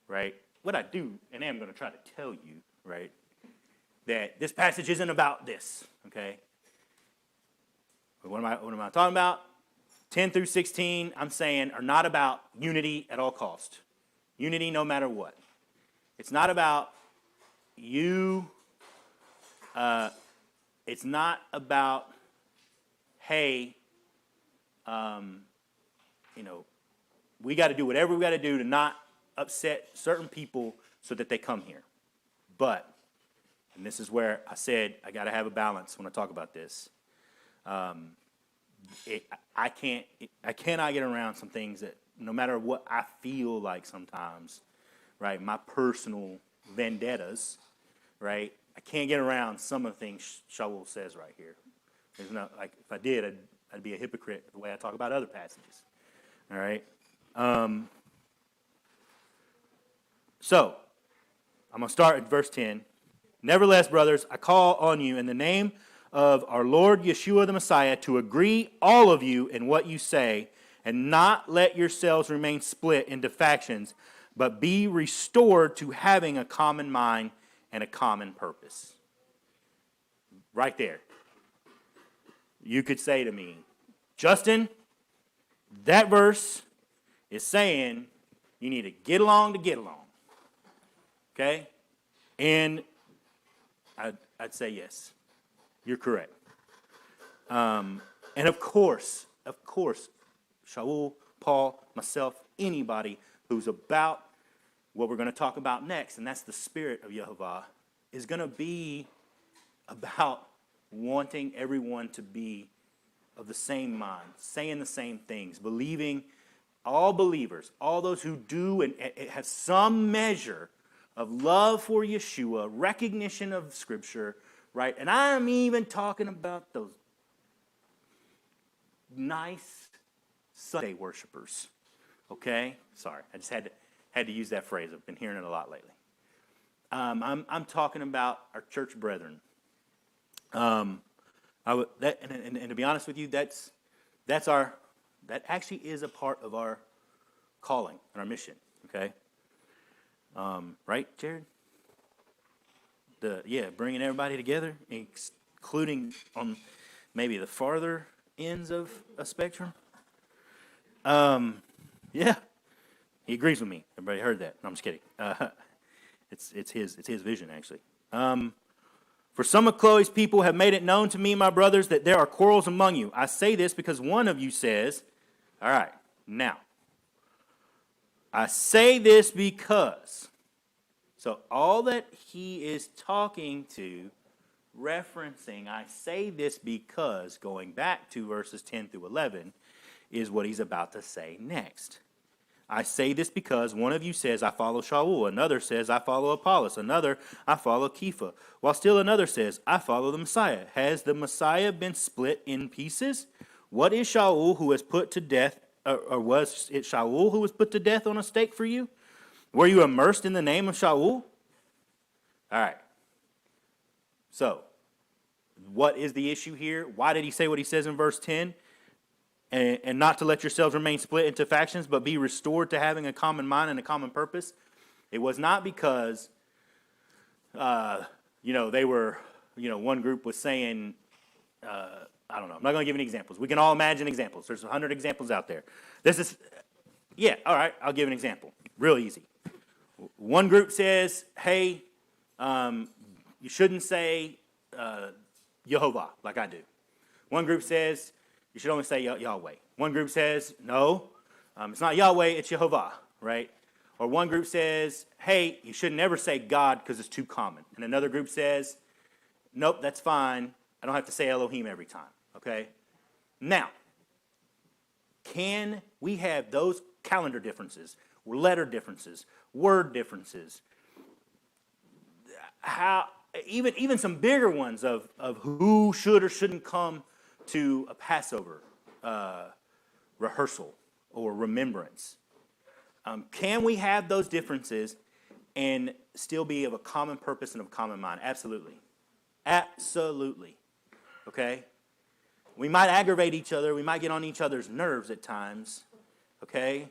right, what I do, and I am going to try to tell you, right, that this passage isn't about this, okay? But what am I talking about? 10 through 16, I'm saying, are not about unity at all cost. Unity no matter what. It's not about you. It's not about, hey, we got to do whatever we got to do to not upset certain people so that they come here. But, and this is where I said I got to have a balance when I talk about this. I cannot get around some things no matter what I feel like sometimes, right, my personal vendettas, right, I can't get around some of the things Shaul says right here. There's no, like, if I did, I'd be a hypocrite the way I talk about other passages. All right? So, I'm going to start at verse 10. Nevertheless, brothers, I call on you in the name of our Lord Yeshua the Messiah to agree, all of you, in what you say, and not let yourselves remain split into factions, but be restored to having a common mind and a common purpose. Right there. You could say to me, Justin, that verse is saying you need to get along to get along. Okay? And I'd say yes. You're correct. And of course, Shaul, Paul, myself, anybody who's about what we're going to talk about next, and that's the spirit of Yehovah, is going to be about wanting everyone to be of the same mind, saying the same things, believing, all believers, all those who do and have some measure of love for Yeshua, recognition of Scripture, right? And I'm even talking about those nice Sunday worshipers, okay? Sorry, I just had to use that phrase. I've been hearing it a lot lately. I'm talking about our church brethren. And to be honest with you, that actually is a part of our calling and our mission. Okay, right, Jared? Bringing everybody together, including on maybe the farther ends of a spectrum. Yeah, he agrees with me. Everybody heard that? No, I'm just kidding. It's his vision actually. For some of Chloe's people have made it known to me, my brothers, that there are quarrels among you. I say this because one of you says, all right, now, I say this because. So all that he is talking to, referencing, I say this because, going back to verses 10 through 11, is what he's about to say next. I say this because one of you says, I follow Shaul. Another says, I follow Apollos. Another, I follow Kepha. While still another says, I follow the Messiah. Has the Messiah been split in pieces? What is Shaul who was put to death, or was it Shaul who was put to death on a stake for you? Were you immersed in the name of Shaul? All right. So, what is the issue here? Why did he say what he says in verse 10? And not to let yourselves remain split into factions, but be restored to having a common mind and a common purpose. It was not because, they were, one group was saying, I don't know. I'm not going to give any examples. We can all imagine examples. There's 100 examples out there. All right, I'll give an example. Real easy. One group says, hey, you shouldn't say Yehovah like I do. One group says, you should only say Yahweh. One group says, no, it's not Yahweh, it's Yehovah, right? Or one group says, hey, you should never say God because it's too common. And another group says, nope, that's fine. I don't have to say Elohim every time, okay? Now, can we have those calendar differences, letter differences, word differences, even some bigger ones of who should or shouldn't come to a Passover rehearsal or remembrance? Can we have those differences and still be of a common purpose and of a common mind? Absolutely. Absolutely. Okay? We might aggravate each other. We might get on each other's nerves at times. Okay?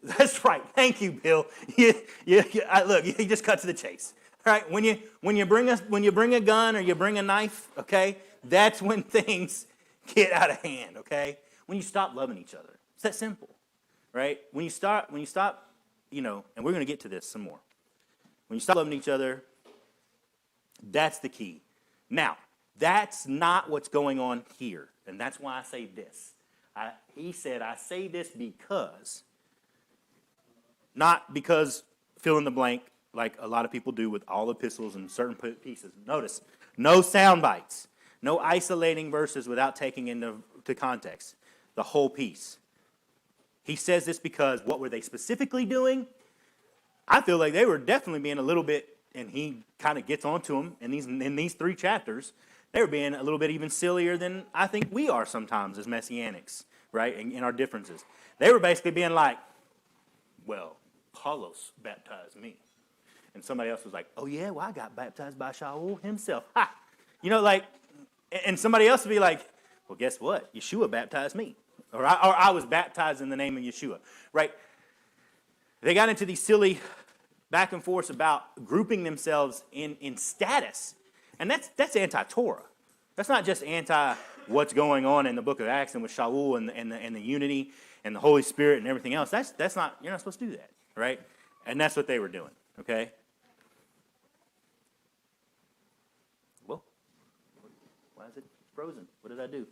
That's right. Thank you, Bill. Look, you just cut to the chase. All right, when you bring a gun or you bring a knife, okay, that's when things get out of hand, okay? When you stop loving each other. It's that simple, right? When you stop, and we're going to get to this some more. When you stop loving each other, that's the key. Now, that's not what's going on here, and that's why I say this. He said, I say this because, not because fill in the blank, like a lot of people do with all epistles and certain pieces. Notice, no sound bites, no isolating verses without taking into context. the whole piece. He says this because what were they specifically doing? I feel like they were definitely being a little bit, and he kind of gets onto them in these 3 chapters. They were being a little bit even sillier than I think we are sometimes as Messianics, right, in our differences. They were basically being like, well, Apollos baptized me. And somebody else was like, oh, yeah, well, I got baptized by Shaul himself. Ha! You know, like, and somebody else would be like, well, guess what? Yeshua baptized me. Or I was baptized in the name of Yeshua, right? They got into these silly back and forths about grouping themselves in status. And that's anti-Torah. That's not just anti what's going on in the book of Acts and with Shaul and the unity and the Holy Spirit and everything else. That's not, you're not supposed to do that, right? And that's what they were doing, okay? Well, why is it frozen? What did I do?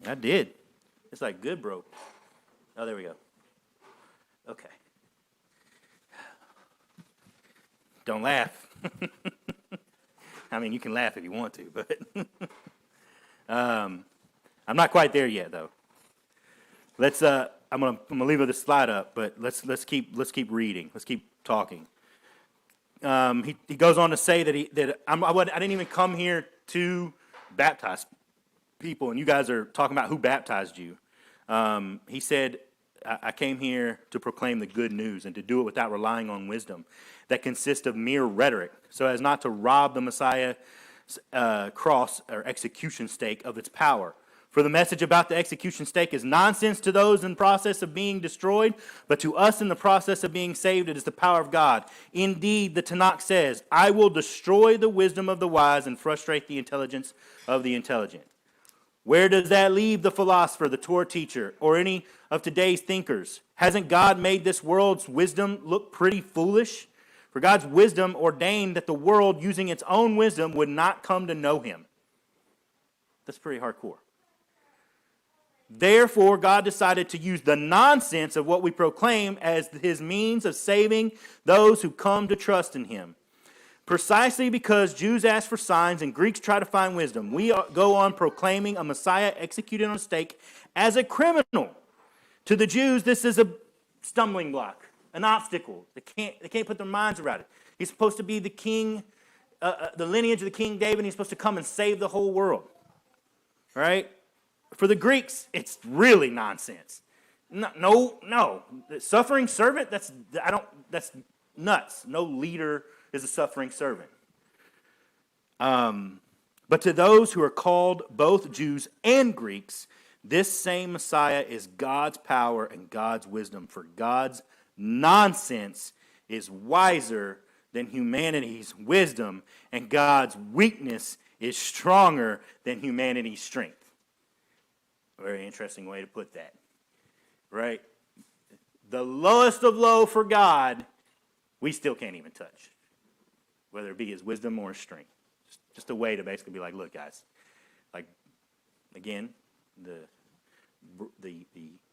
I did. It's like good broke. Oh, there we go. Okay. Don't laugh. I mean, you can laugh if you want to, but I'm not quite there yet, though. Let's. I'm gonna leave this slide up, but let's keep reading. Let's keep talking. He goes on to say that I didn't even come here to baptize people, and you guys are talking about who baptized you. He said, I came here to proclaim the good news and to do it without relying on wisdom that consists of mere rhetoric, so as not to rob the Messiah's cross or execution stake of its power. For the message about the execution stake is nonsense to those in the process of being destroyed, but to us in the process of being saved, it is the power of God. Indeed, the Tanakh says, I will destroy the wisdom of the wise and frustrate the intelligence of the intelligent. Where does that leave the philosopher, the Torah teacher, or any of today's thinkers? Hasn't God made this world's wisdom look pretty foolish? For God's wisdom ordained that the world, using its own wisdom, would not come to know him. That's pretty hardcore. Therefore, God decided to use the nonsense of what we proclaim as his means of saving those who come to trust in him. Precisely because Jews ask for signs and Greeks try to find wisdom, we go on proclaiming a Messiah executed on a stake as a criminal. To the Jews, this is a stumbling block, an obstacle. They can't put their minds around it. He's supposed to be the king, the lineage of the King David, and he's supposed to come and save the whole world. All right? For the Greeks, it's really nonsense. No. The suffering servant, that's nuts. No leader is a suffering servant. But to those who are called both Jews and Greeks, this same Messiah is God's power and God's wisdom. For God's nonsense is wiser than humanity's wisdom, and God's weakness is stronger than humanity's strength. A very interesting way to put that, right? The lowest of low for God, we still can't even touch, whether it be his wisdom or his strength. Just a way to basically be like, look, guys, like, again, the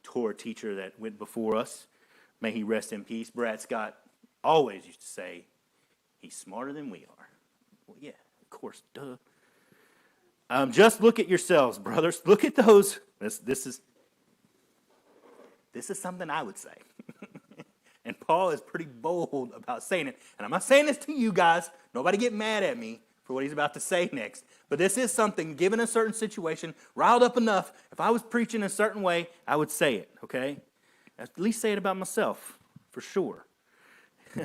Torah teacher that went before us, may he rest in peace, Brad Scott always used to say, he's smarter than we are. Well, yeah, of course, duh. Just look at yourselves, brothers. Look at those. This is something I would say. And Paul is pretty bold about saying it. And I'm not saying this to you guys. Nobody get mad at me for what he's about to say next. But this is something, given a certain situation, riled up enough, if I was preaching a certain way, I would say it, okay? At least say it about myself, for sure. He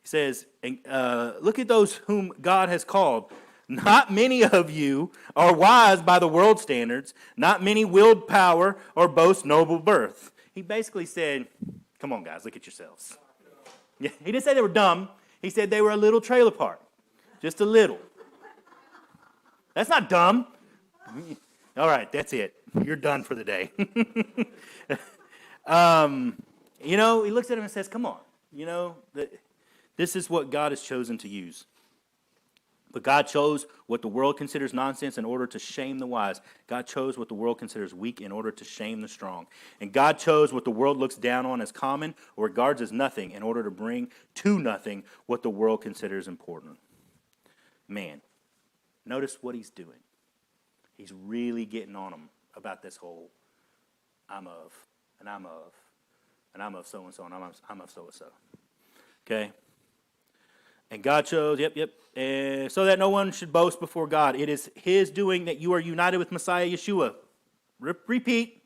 says, look at those whom God has called. Not many of you are wise by the world standards. Not many wield power or boast noble birth. He basically said, come on, guys, look at yourselves. Yeah, he didn't say they were dumb. He said they were a little trailer park. Just a little. That's not dumb. All right, that's it. You're done for the day. He looks at him and says, come on. This is what God has chosen to use. But God chose what the world considers nonsense in order to shame the wise. God chose what the world considers weak in order to shame the strong. And God chose what the world looks down on as common or regards as nothing in order to bring to nothing what the world considers important. Man, notice what he's doing. He's really getting on them about this whole I'm of, and I'm of, and I'm of so-and-so, and I'm of so-and-so. Okay? And God chose, so that no one should boast before God. It is his doing that you are united with Messiah Yeshua. Repeat.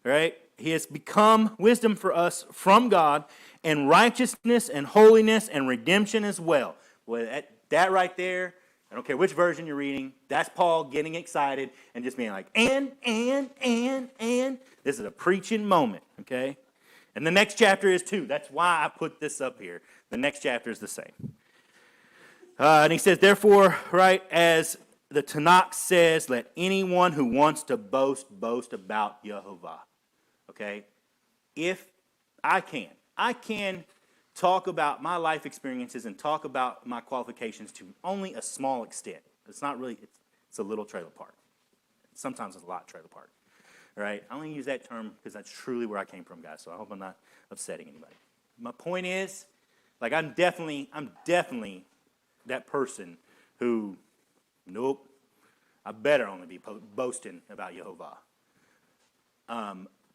All right? He has become wisdom for us from God, and righteousness and holiness and redemption as well. Well, that right there, I don't care which version you're reading, that's Paul getting excited and just being like, and. This is a preaching moment, okay? And the next chapter is too. That's why I put this up here. The next chapter is the same. And he says, therefore, right, as the Tanakh says, let anyone who wants to boast about Yehovah. Okay? If I can talk about my life experiences and talk about my qualifications to only a small extent. It's not really, it's a little trailer park. Sometimes it's a lot trailer park. Right? I only use that term because that's truly where I came from, guys. So I hope I'm not upsetting anybody. My point is, like, I'm definitely that person who, nope, I better only be boasting about Yehovah.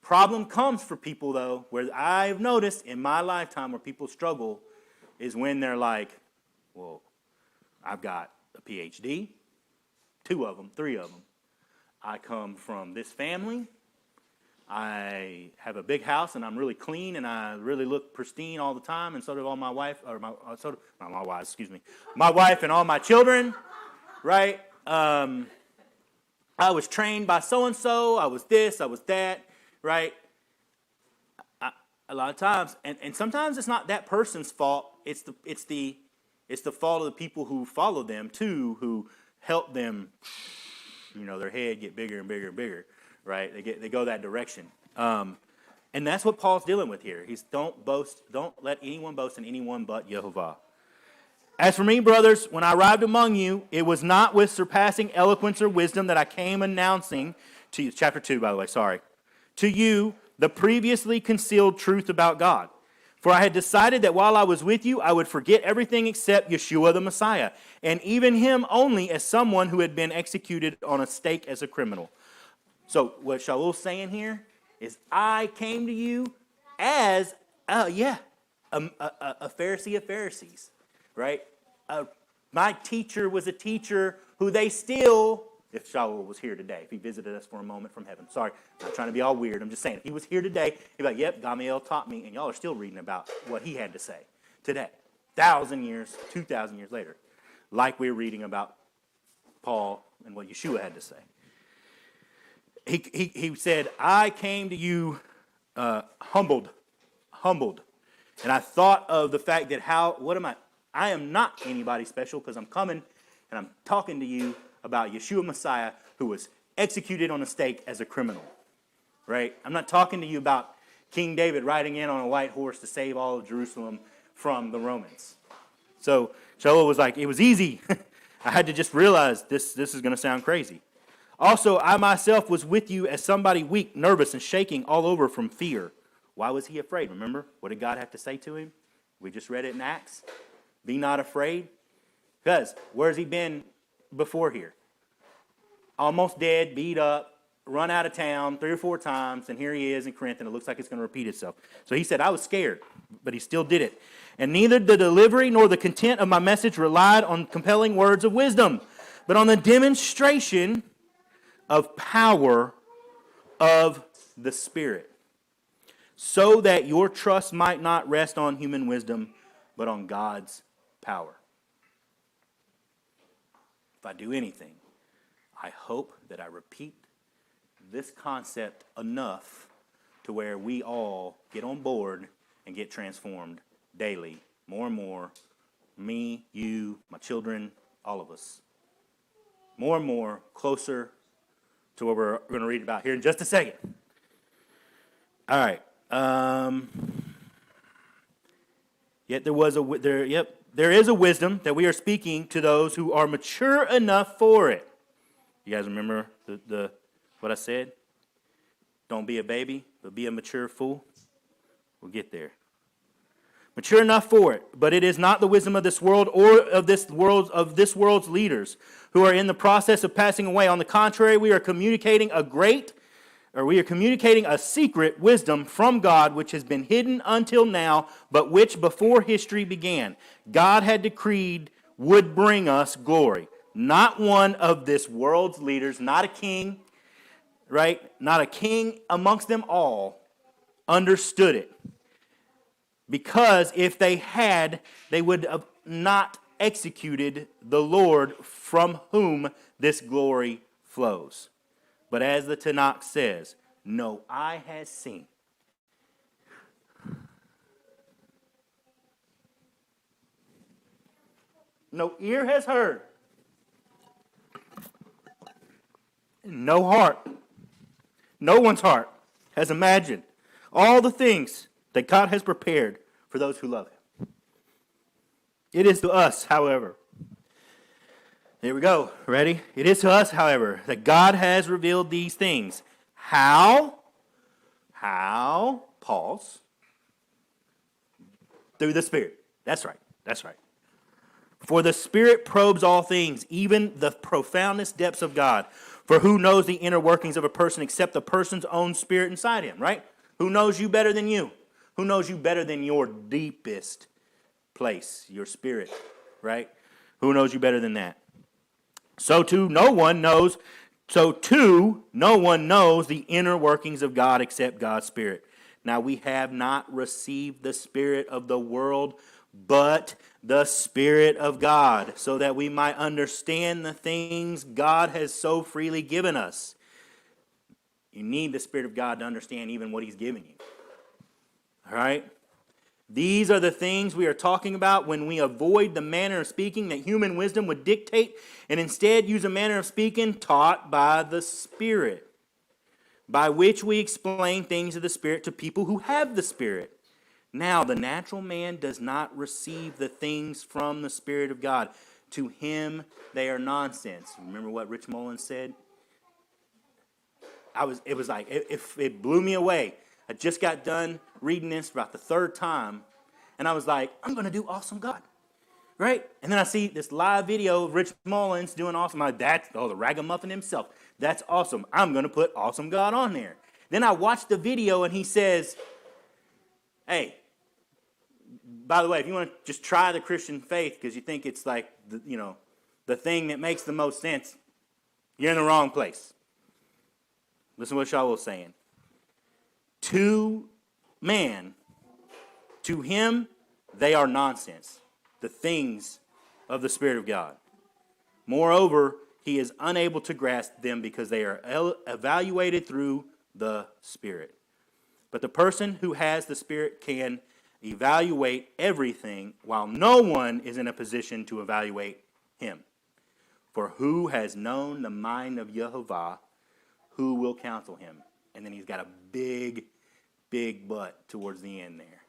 Problem comes for people, though, where I've noticed in my lifetime where people struggle is when they're like, well, I've got a PhD, 2 of them, 3 of them. I come from this family. I have a big house, and I'm really clean, and I really look pristine all the time, and so do all my wife, or my wife and all my children, right? I was trained by so-and-so. I was this, I was that, right? A lot of times, and sometimes it's not that person's fault. It's the fault of the people who follow them too, who help them, their head get bigger and bigger and bigger, right? They go that direction. And that's what Paul's dealing with here. He's don't let anyone boast in anyone but Yehovah. As for me, brothers, when I arrived among you, it was not with surpassing eloquence or wisdom that I came announcing to you, chapter 2, by the way, sorry, to you the previously concealed truth about God. For I had decided that while I was with you, I would forget everything except Yeshua the Messiah, and even him only as someone who had been executed on a stake as a criminal. So what Shaul's saying here is I came to you as, a Pharisee of Pharisees, right? My teacher was a teacher who they still, if Shaul was here today, if he visited us for a moment from heaven. Sorry, I'm not trying to be all weird. I'm just saying, if he was here today, he'd be like, yep, Gamaliel taught me, and y'all are still reading about what he had to say today. 1,000 years, 2,000 years later. Like we're reading about Paul and what Yeshua had to say. He said, I came to you humbled. And I thought of the fact that I am not anybody special because I'm coming and I'm talking to you about Yeshua Messiah who was executed on a stake as a criminal, right? I'm not talking to you about King David riding in on a white horse to save all of Jerusalem from the Romans. So Shaul was like, it was easy. I had to just realize this is going to sound crazy. Also, I myself was with you as somebody weak, nervous, and shaking all over from fear. Why was he afraid? Remember, what did God have to say to him? We just read it in Acts. Be not afraid. Because where's he been before here? Almost dead, beat up, run out of town 3 or 4 times, and here he is in Corinth, and it looks like it's going to repeat itself. So he said, I was scared, but he still did it. And neither the delivery nor the content of my message relied on compelling words of wisdom, but on the demonstration of power of the Spirit, so that your trust might not rest on human wisdom, but on God's power. If I do anything, I hope that I repeat this concept enough to where we all get on board and get transformed daily, more and more, me, you, my children, all of us. More and more, closer to what we're going to read about here in just a second. All right. Yet there is a wisdom that we are speaking to those who are mature enough for it. You guys remember the what I said? Don't be a baby, but be a mature fool. We'll get there. mature enough for it. But it is not the wisdom of this world or of this world's leaders who are in the process of passing away. On the contrary, we are communicating a secret wisdom from God, which has been hidden until now, but which before history began, God had decreed would bring us glory. Not one of this world's leaders, not a king, right? Not a king amongst them all understood it. Because if they had, they would have not executed the Lord from whom this glory flows. But as the Tanakh says, no eye has seen, no ear has heard, no heart, no one's heart has imagined all the things that God has prepared for those who love Him. It is to us, however, here we go, ready? It is to us, however, that God has revealed these things. How? Pause. Through the Spirit. That's right. For the Spirit probes all things, even the profoundest depths of God. For who knows the inner workings of a person except the person's own spirit inside him, right? Who knows you better than you? Who knows you better than your deepest place, your spirit, right? Who knows you better than that? So too, no one knows the inner workings of God except God's Spirit. Now we have not received the spirit of the world, but the Spirit of God, so that we might understand the things God has so freely given us. You need the Spirit of God to understand even what He's given you. All right? These are the things we are talking about when we avoid the manner of speaking that human wisdom would dictate and instead use a manner of speaking taught by the Spirit, by which we explain things of the Spirit to people who have the Spirit. Now, the natural man does not receive the things from the Spirit of God. To him, they are nonsense. Remember what Rich Mullins said? It blew me away. I just got done reading this for about the third time, and I was like, I'm going to do Awesome God, right? And then I see this live video of Rich Mullins doing Awesome. The ragamuffin himself. That's awesome. I'm going to put Awesome God on there. Then I watched the video, and he says, hey, by the way, if you want to just try the Christian faith because you think it's like, the thing that makes the most sense, you're in the wrong place. Listen to what Shaul was saying. To man, to him, they are nonsense, the things of the Spirit of God. Moreover, he is unable to grasp them because they are evaluated through the Spirit. But the person who has the Spirit can evaluate everything, while no one is in a position to evaluate him. For who has known the mind of Yehovah, who will counsel him? And then he's got a big, big butt towards the end there.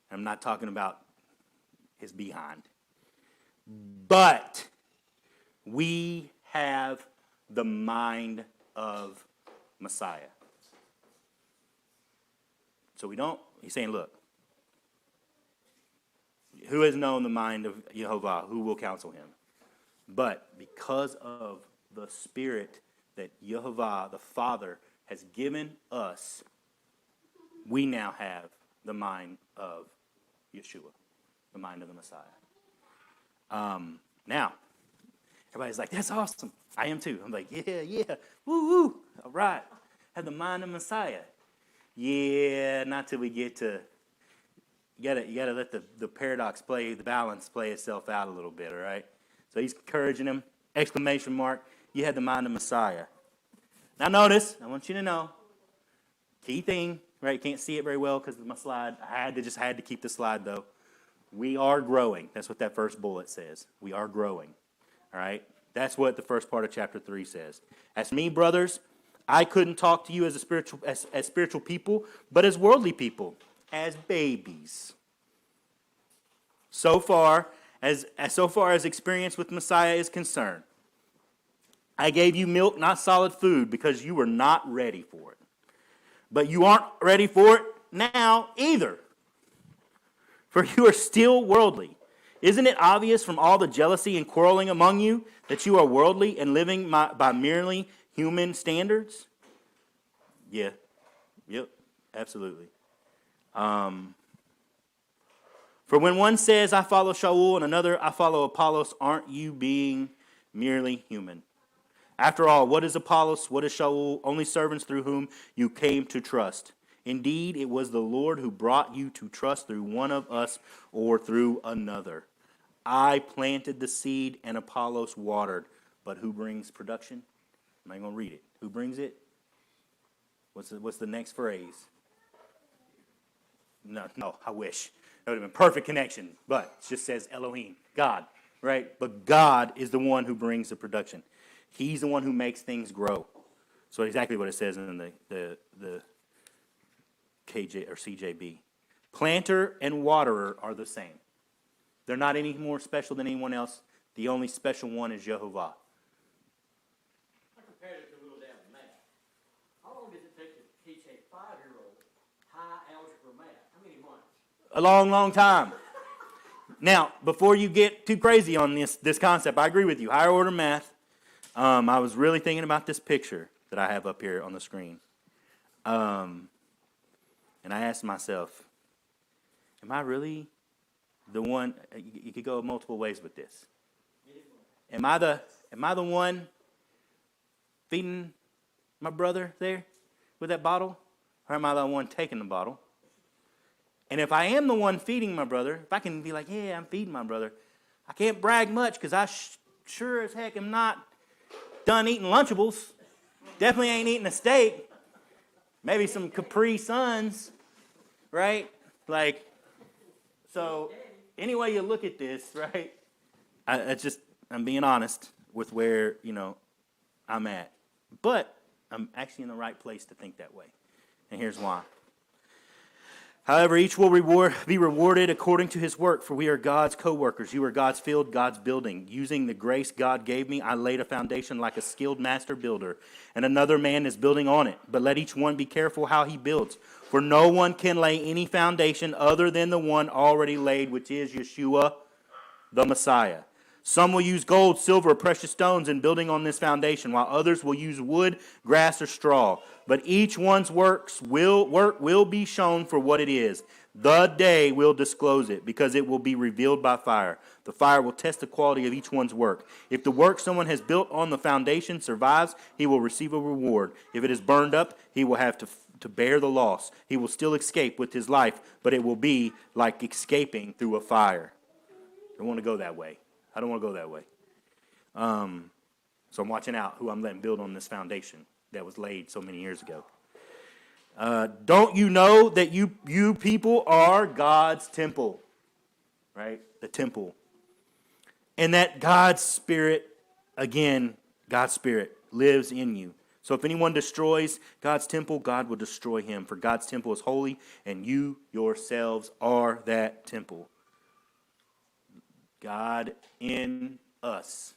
I'm not talking about his behind. But we have the mind of Messiah. So he's saying, look, who has known the mind of Yehovah, who will counsel him? But because of the Spirit that Yehovah, the Father, has given us, we now have the mind of Yeshua, the mind of the Messiah. Now, everybody's like, that's awesome. I am too. I'm like, yeah, woo, all right. Have the mind of Messiah. Yeah, not till we get to, you gotta let the paradox play, the balance play itself out a little bit, all right? So he's encouraging him, exclamation mark, you had the mind of Messiah. Now notice, I want you to know, key thing, right? You can't see it very well because of my slide. I had to keep the slide though. We are growing. That's what that first bullet says. We are growing, all right? That's what the first part of chapter 3 says. As me, brothers, I couldn't talk to you as spiritual people, but as worldly people, as babies. So far as experience with Messiah is concerned, I gave you milk, not solid food, because you were not ready for it. But you aren't ready for it now either. For you are still worldly. Isn't it obvious from all the jealousy and quarreling among you that you are worldly and living by merely human standards? Yeah. Yep. Absolutely. For when one says, I follow Shaul, and another, I follow Apollos, aren't you being merely human? After all, what is Apollos? What is Shaul? Only servants through whom you came to trust. Indeed, it was the Lord who brought you to trust through one of us or through another. I planted the seed and Apollos watered. But who brings production? I'm not going to read it. Who brings it? What's the next phrase? No, I wish. That would have been perfect connection. But it just says Elohim, God, right? But God is the one who brings the production. He's the one who makes things grow. So exactly what it says in the KJ or CJB. Planter and waterer are the same. They're not any more special than anyone else. The only special one is Jehovah. I compared it to a little down math. How long does it take to teach a 5-year-old high algebra math? How many months? A long, long time. Now, before you get too crazy on this concept, I agree with you. Higher order math. I was really thinking about this picture that I have up here on the screen. And I asked myself, am I really the one? You could go multiple ways with this. Am I the one feeding my brother there with that bottle? Or am I the one taking the bottle? And if I am the one feeding my brother, if I can be like, yeah, I'm feeding my brother, I can't brag much because I sure as heck am not done eating Lunchables. Definitely ain't eating a steak. Maybe some Capri Suns, right? Like, so any way you look at this, right? I'm being honest with where, I'm at. But I'm actually in the right place to think that way. And here's why. However, each will be rewarded according to his work, for we are God's co-workers. You are God's field, God's building. Using the grace God gave me, I laid a foundation like a skilled master builder, and another man is building on it. But let each one be careful how he builds, for no one can lay any foundation other than the one already laid, which is Yeshua, the Messiah. Some will use gold, silver, precious stones in building on this foundation, while others will use wood, grass, or straw. But each one's work will be shown for what it is. The day will disclose it, because it will be revealed by fire. The fire will test the quality of each one's work. If the work someone has built on the foundation survives, he will receive a reward. If it is burned up, he will have to bear the loss. He will still escape with his life, but it will be like escaping through a fire. I don't want to go that way. I don't want to go that way. So I'm watching out who I'm letting build on this foundation that was laid so many years ago. Don't you know that you people are God's temple, right? The temple. And that God's Spirit, again, God's Spirit lives in you. So if anyone destroys God's temple, God will destroy him. For God's temple is holy, and you yourselves are that temple. God in us.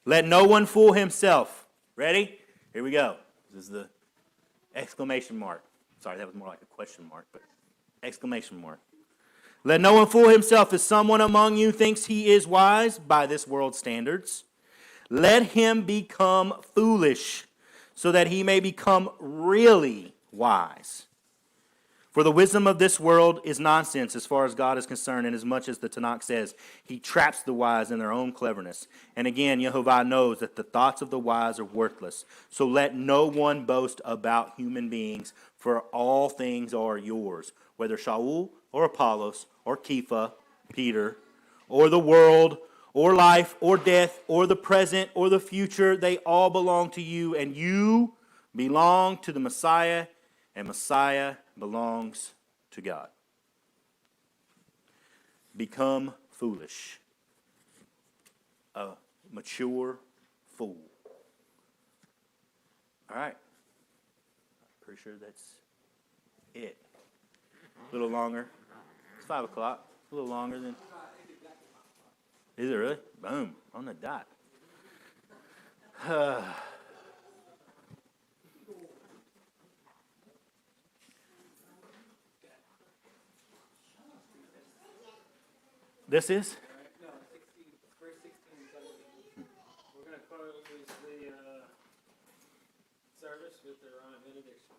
Let no one fool himself. Ready? Here we go. This is the exclamation mark. Sorry, that was more like a question mark, but exclamation mark. Let no one fool himself. If someone among you thinks he is wise by this world's standards, let him become foolish, so that he may become really wise. For the wisdom of this world is nonsense as far as God is concerned, and as much as the Tanakh says, he traps the wise in their own cleverness. And again, Yehovah knows that the thoughts of the wise are worthless. So let no one boast about human beings, for all things are yours, whether Shaul or Apollos or Kepha, Peter, or the world, or life, or death, or the present, or the future, they all belong to you, and you belong to the Messiah, and Messiah belongs to God. Become foolish. A mature fool. All right. Pretty sure that's it. A little longer. It's 5 o'clock. A little longer than... Is it really? Boom. On the dot. This is? No, 16, verse 16 and 17. We're going to close the service with the Rhine benediction.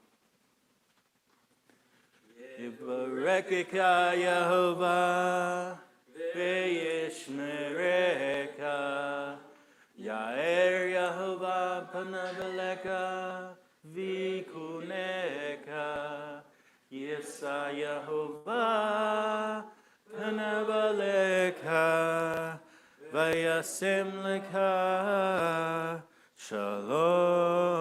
Yivarekeka Yehovah ve'yishmereka Ya'er Yehovah panav elecha v'kuneka Yisa Yehovah panav elecha v'yasem lecha shalom.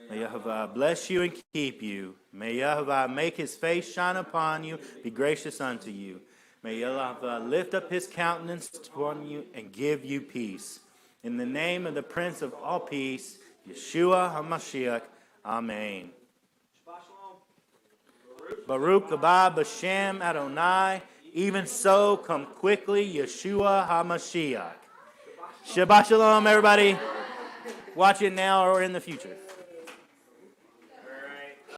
May Yehovah bless you and keep you. May Yehovah make his face shine upon you, be gracious unto you. May Yehovah lift up his countenance upon you and give you peace. In the name of the Prince of all peace, Yeshua HaMashiach, Amen. Shabbat Shalom. Baruch haba b'shem Adonai. Even so, come quickly, Yeshua HaMashiach. Shabbat Shalom, everybody. Watch it now or in the future.